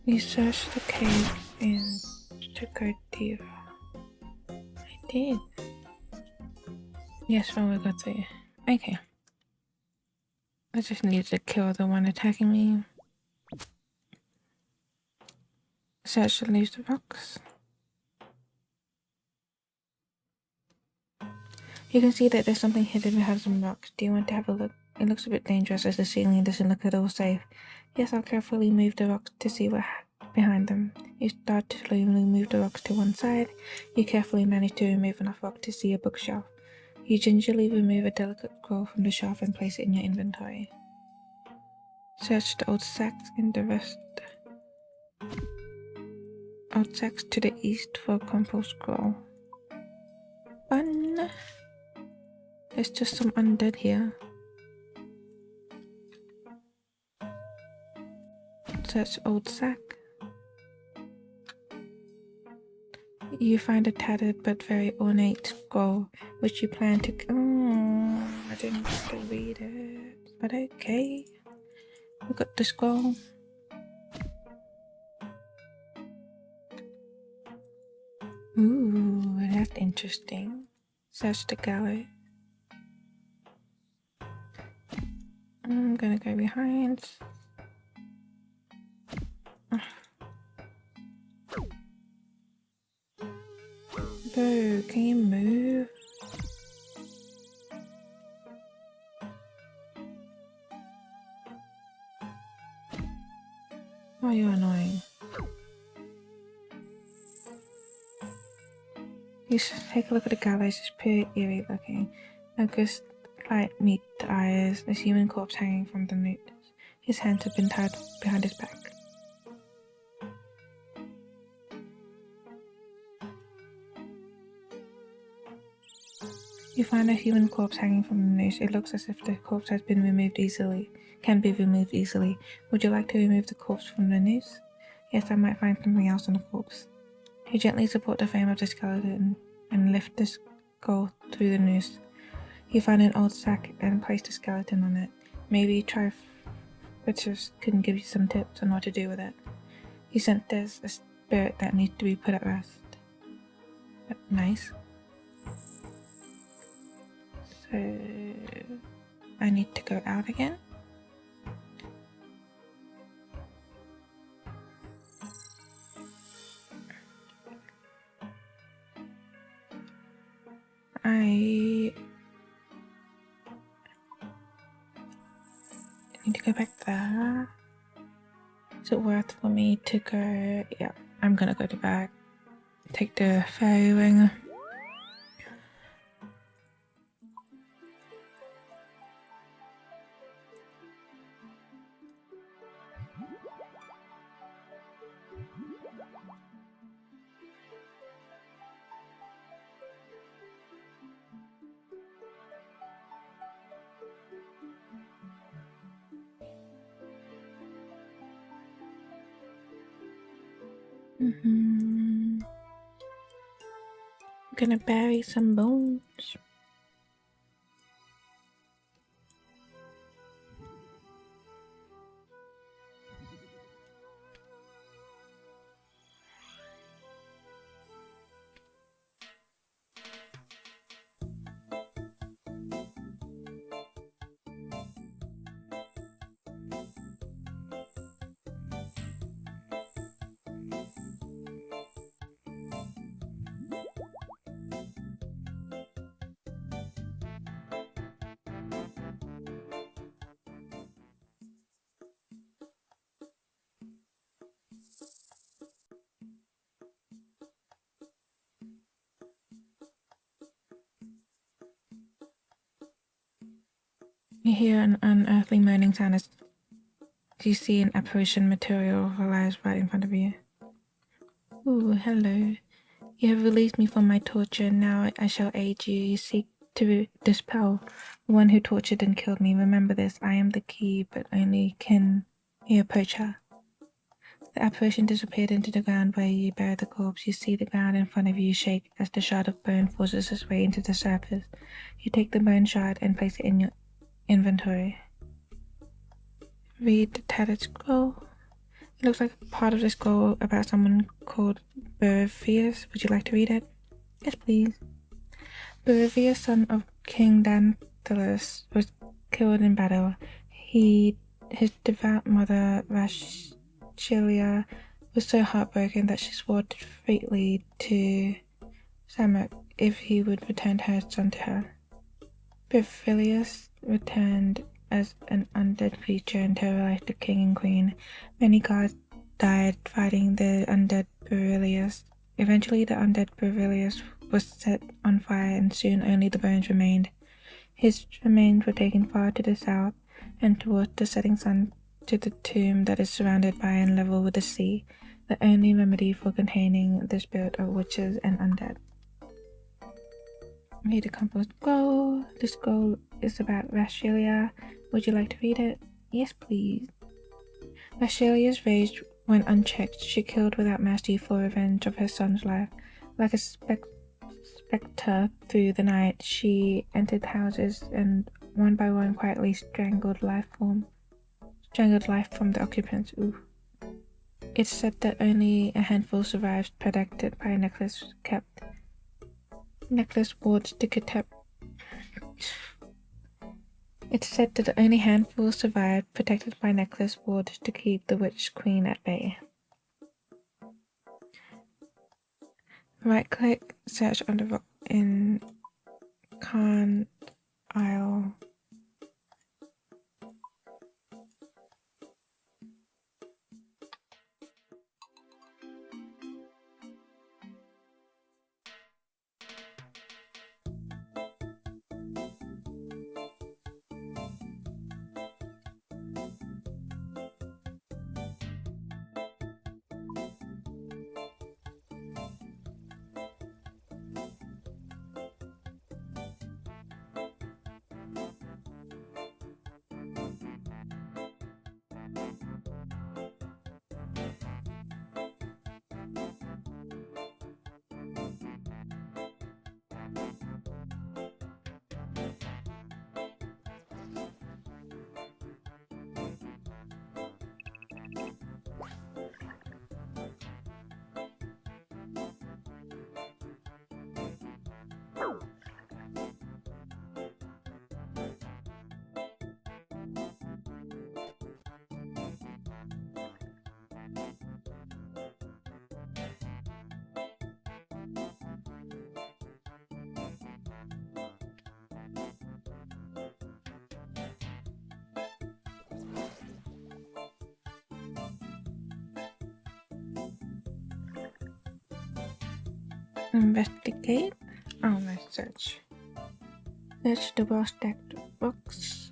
You searched the cave and took a deer. I did. Yes, well, we got through. Okay. I just need to kill the one attacking me. Search the leaves of rocks. You can see that there's something hidden behind some rocks. Do you want to have a look? It looks a bit dangerous as the ceiling doesn't look at all safe. Yes, I'll carefully move the rocks to see what behind them. You start to slowly move the rocks to one side. You carefully manage to remove enough rock to see a bookshelf. You gingerly remove a delicate scroll from the shelf and place it in your inventory. Search the old sacks in the rest. Old sacks to the east for a compost scroll. Fun! There's just some undead here. Search old sack. You find a tattered but very ornate scroll, which you plan to... Oh, I didn't get to read it, but okay. We got the scroll. Ooh, that's interesting. Search the gallery. I'm gonna go behind. Bro, can you move? Oh, you're annoying. You should take a look at the gallows. It's pretty eerie looking. Focus light meet the eyes. A human corpse hanging from the noose. His hands have been tied behind his back. You find a human corpse hanging from the noose. It looks as if the corpse has been removed easily. Can be removed easily. Would you like to remove the corpse from the noose? Yes, I might find something else on the corpse. You gently support the frame of the skeleton and lift the skull through the noose. You find an old sack and place the skeleton on it. Maybe try Richards can give you some tips on what to do with it. You sense there's a spirit that needs to be put at rest. Nice. So I need to go out again. I need to go back there. Is it worth for me to go? Yeah, I'm gonna go to back. Take the fairy ring. I'm gonna bury some bones. You hear an unearthly moaning sound as you see an apparition materialize right in front of you. Ooh, hello. You have released me from my torture, now I shall aid you. You seek to dispel the one who tortured and killed me. Remember this, I am the key, but only can you approach her. The apparition disappeared into the ground where you buried the corpse. You see the ground in front of you shake as the shard of bone forces its way into the surface. You take the bone shard and place it in your inventory. Read the tattered scroll. It looks like part of the scroll about someone called Borevius. Would you like to read it? Yes, please. Borevius, son of King Dantalus, was killed in battle. His devout mother, Rashilia, was so heartbroken that she swore faithfully to Samak if he would return her son to her. Borevius returned as an undead creature and terrorized the king and queen. Many guards died fighting the undead Berilius. Eventually the undead Berilius was set on fire and soon only the bones remained. His remains were taken far to the south and towards the setting sun to the tomb that is surrounded by and level with the sea, the only remedy for containing the spirit of witches and undead. Read the compost scroll. The scroll is about Rashelia. Would you like to read it? Yes, please. Rashelia's rage went unchecked. She killed without mercy for revenge of her son's life. Like a spectre through the night, she entered houses and one by one quietly strangled life from the occupants. Ooh. It's said that only a handful survived, protected by a necklace wards to keep. It's said that only handful survived, protected by necklace wards to keep the witch queen at bay. Right-click, search on the rock in Khan Isle. Investigate. Oh, no, search. Search the well-stacked rocks.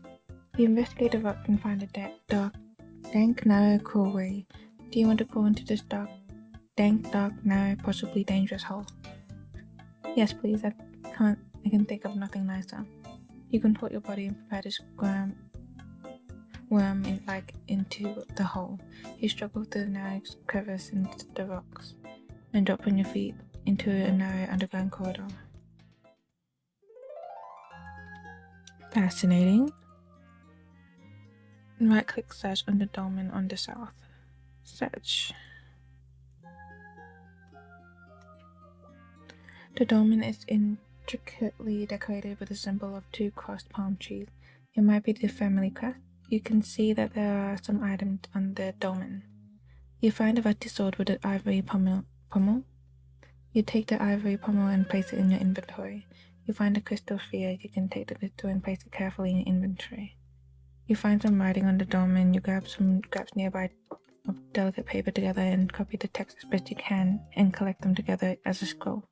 You investigate the rock and find a dank, narrow crawlway. Do you want to crawl into this dank, dark, narrow, possibly dangerous hole? Yes, please. I can think of nothing nicer. You contort your body and prepare to worm into the hole. You struggle through the narrow crevice into the rocks and drop on your feet into a narrow underground corridor. Fascinating. Right-click search on the dolmen on the south. Search. The dolmen is intricately decorated with a symbol of 2 crossed palm trees. It might be the family crest. You can see that there are some items on the dolmen. You find a rusty sword with an ivory pommel. You take the ivory pommel and place it in your inventory. You find a crystal sphere. You can take the crystal and place it carefully in your inventory. You find some writing on the dolmen. You grab some scraps nearby of delicate paper together and copy the text as best you can and collect them together as a scroll.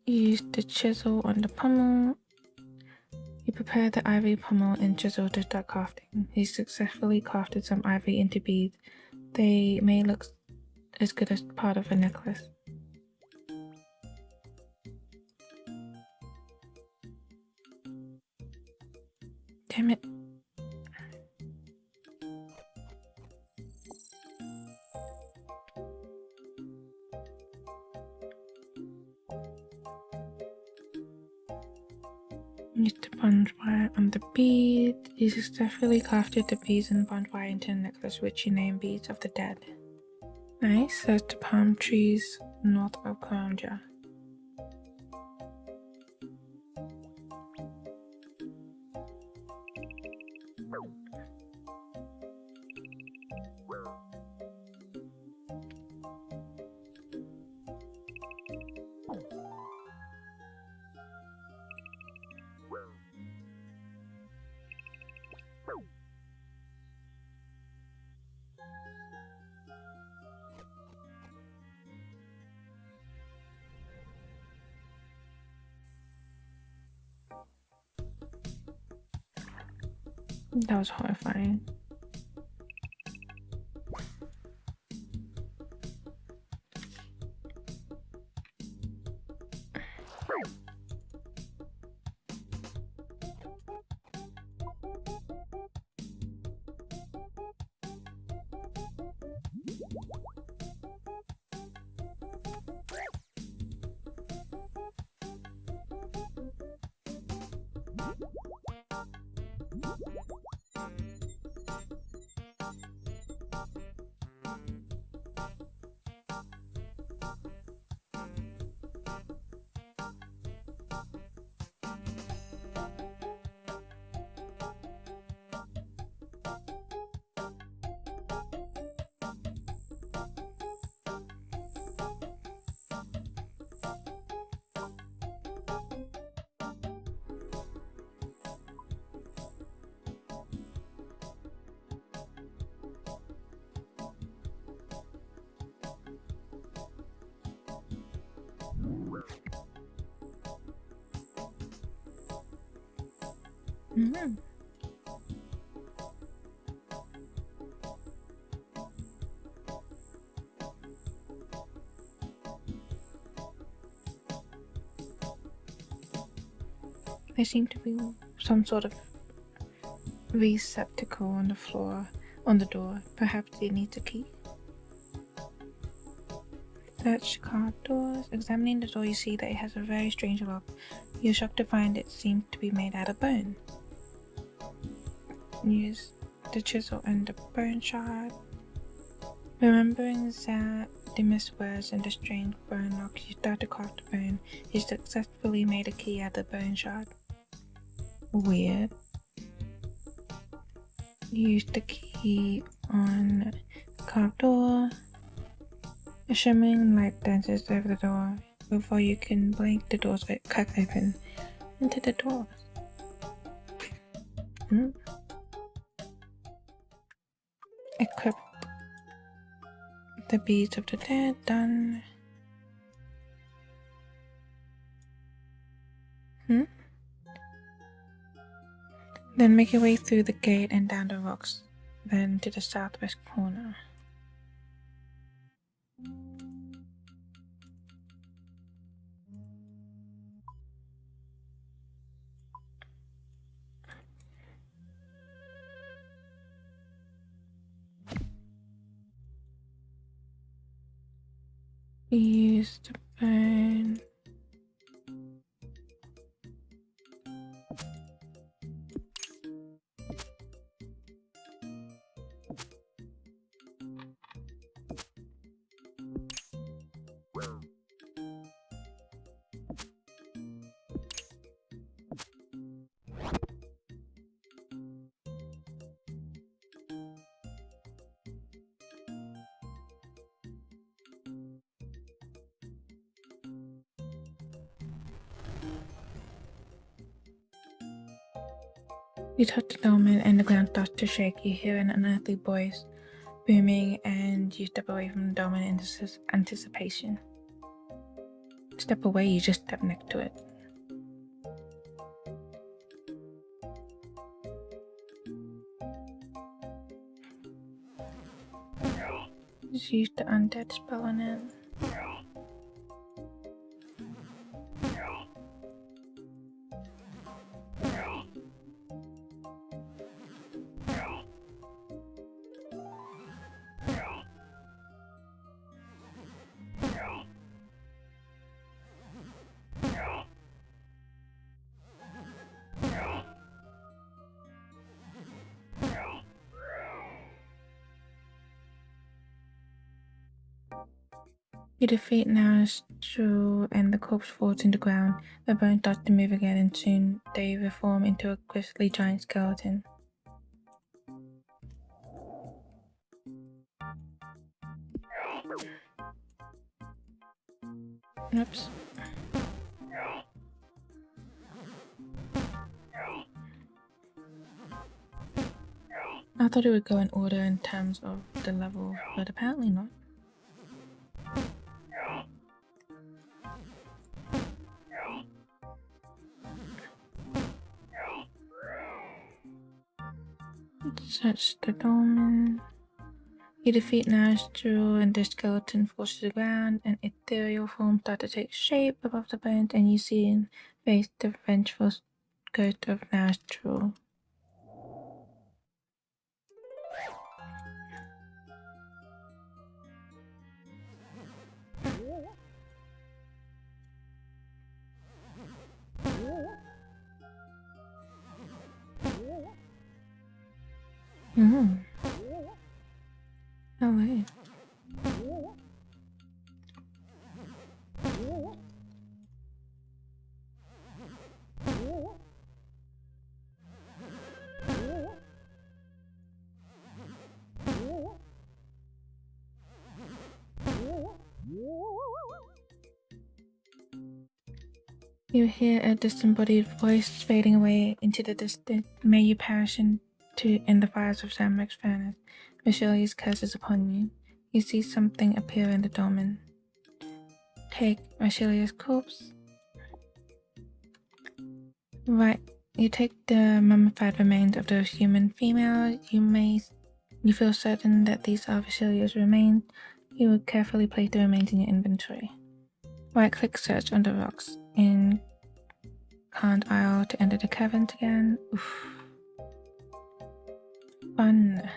You use the chisel on the pommel. You prepare the ivory pommel and chisel to start crafting. You successfully crafted some ivory into beads. They may look as good as part of a necklace. Damn it. Use the bond wire on the bead. You successfully crafted the beads and bond wire into a necklace which you name Beads of the Dead. Nice. There's the palm trees north of Karamja. That was horrifying. Mm-hmm. There seemed to be some sort of receptacle on the floor, on the door. Perhaps it needs a key. Search car doors. Examining the door, you see that it has a very strange lock. You're shocked to find it seems to be made out of bone. Use the chisel and the bone shard. Remembering that the missed words and the strange bone lock, you start to craft the bone. You successfully made a key out of the bone shard. Weird. Use the key on the carved door. A shimmering light dances over the door. Before you can blink, the doors crack open into the door. Equip the beads of the dead. Done. Then make your way through the gate and down the rocks, then to the southwest corner. Use the bone. You touch the dolmen and the ground starts to shake. You hear an unearthly voice booming and you step away from the dolmen in anticipation. Step away, you just step next to it. Just use the undead spell on it. You defeat Narashu and the corpse falls in the ground. The bone starts to move again and soon they reform into a grisly giant skeleton. Oops. I thought it would go in order in terms of the level, but apparently not. Search the dolmen. You defeat Nastral and the skeleton falls to the ground. An ethereal form starts to take shape above the bones, and you see and face the vengeful ghost of Nastral. Oh wait. You hear a disembodied voice fading away into the distance. May you perish in the fires of Zamak's furnace. Michelle's curse is upon you. You see something appear in the dolmen. Take Michelle's corpse. Right. You take the mummified remains of those human females. You feel certain that these are Vasilia's remains. You will carefully place the remains in your inventory. Right-click search on the rocks in Can't Isle to enter the caverns again. Oof. Fun.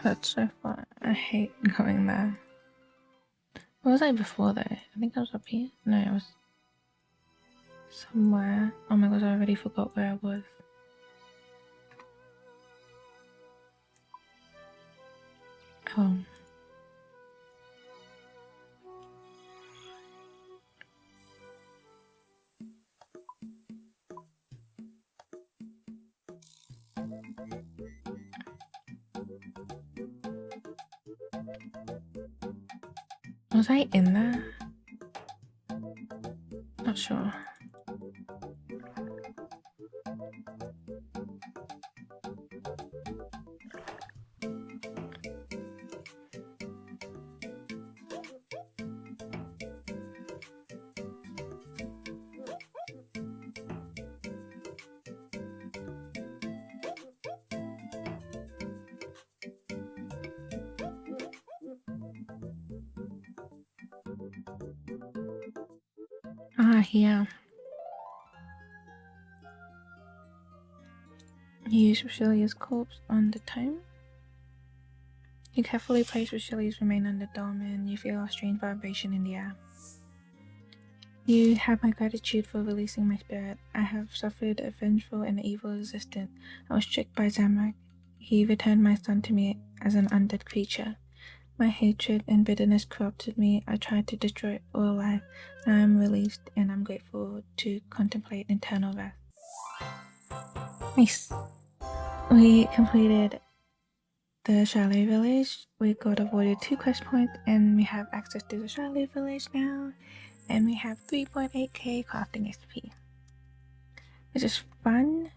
That's so fun. I hate going there. Where was I before though? I think I was up here. No, I was somewhere. Oh my gosh, I already forgot where I was. Oh. Was I in there? Not sure. Ah, here. You use Roselia's corpse on the tomb. You carefully place Roselia's remain on the dome and you feel a strange vibration in the air. You have my gratitude for releasing my spirit. I have suffered a vengeful and evil existence. I was tricked by Zamak. He returned my son to me as an undead creature. My hatred and bitterness corrupted me. I tried to destroy all life. Now I'm released and I'm grateful to contemplate eternal rest. Nice. We completed the Shilo Village. We got avoided 2 quest points and we have access to the Shilo Village now. And we have 3.8k crafting SP. Which is fun.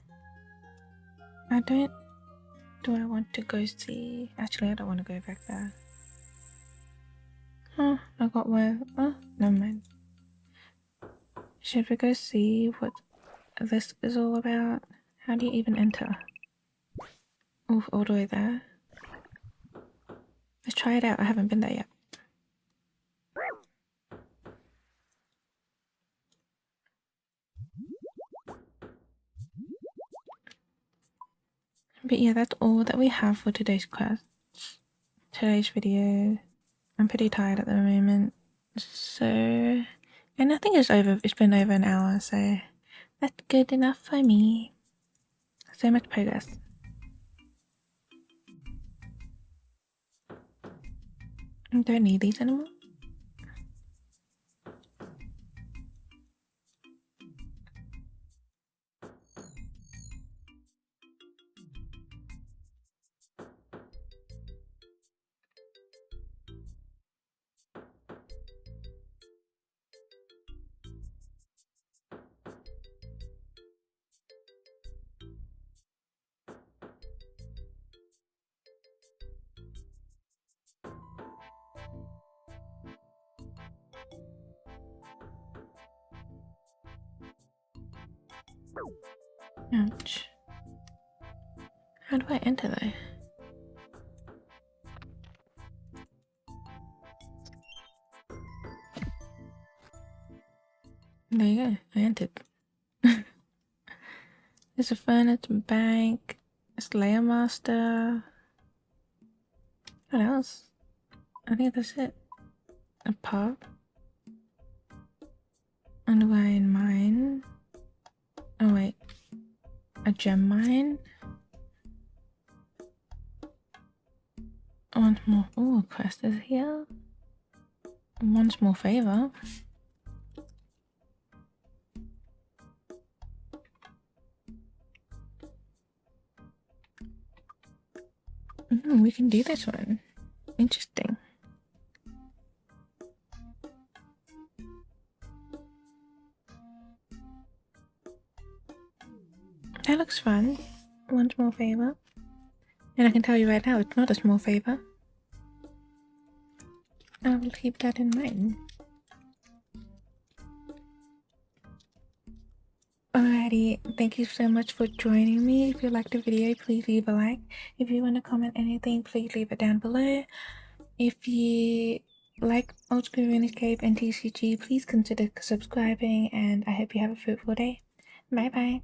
Do I want to go see? Actually, I don't want to go back there. Oh, I got where. Oh, never mind. Should we go see what this is all about? How do you even enter? Oh, all the way there. Let's try it out. I haven't been there yet. But yeah, that's all that we have for today's quest. Today's video. I'm pretty tired at the moment. So, and I think it's been over an hour, so that's good enough for me. So much progress. I don't need these anymore. Ouch. How do I enter though? There you go, I entered. There's a furnace, bank, a Slayer Master. What else? I think that's it. A pub. Underground mine. Oh wait. A gem mine. One more. Oh, a quest is here. One small favor. We can do this one. Interesting. That looks fun. One small favor. And I can tell you right now, it's not a small favor. I will keep that in mind. Alrighty, thank you so much for joining me. If you liked the video, please leave a like. If you want to comment anything, please leave it down below. If you like Old School Runescape and TCG, please consider subscribing, and I hope you have a fruitful day. Bye bye.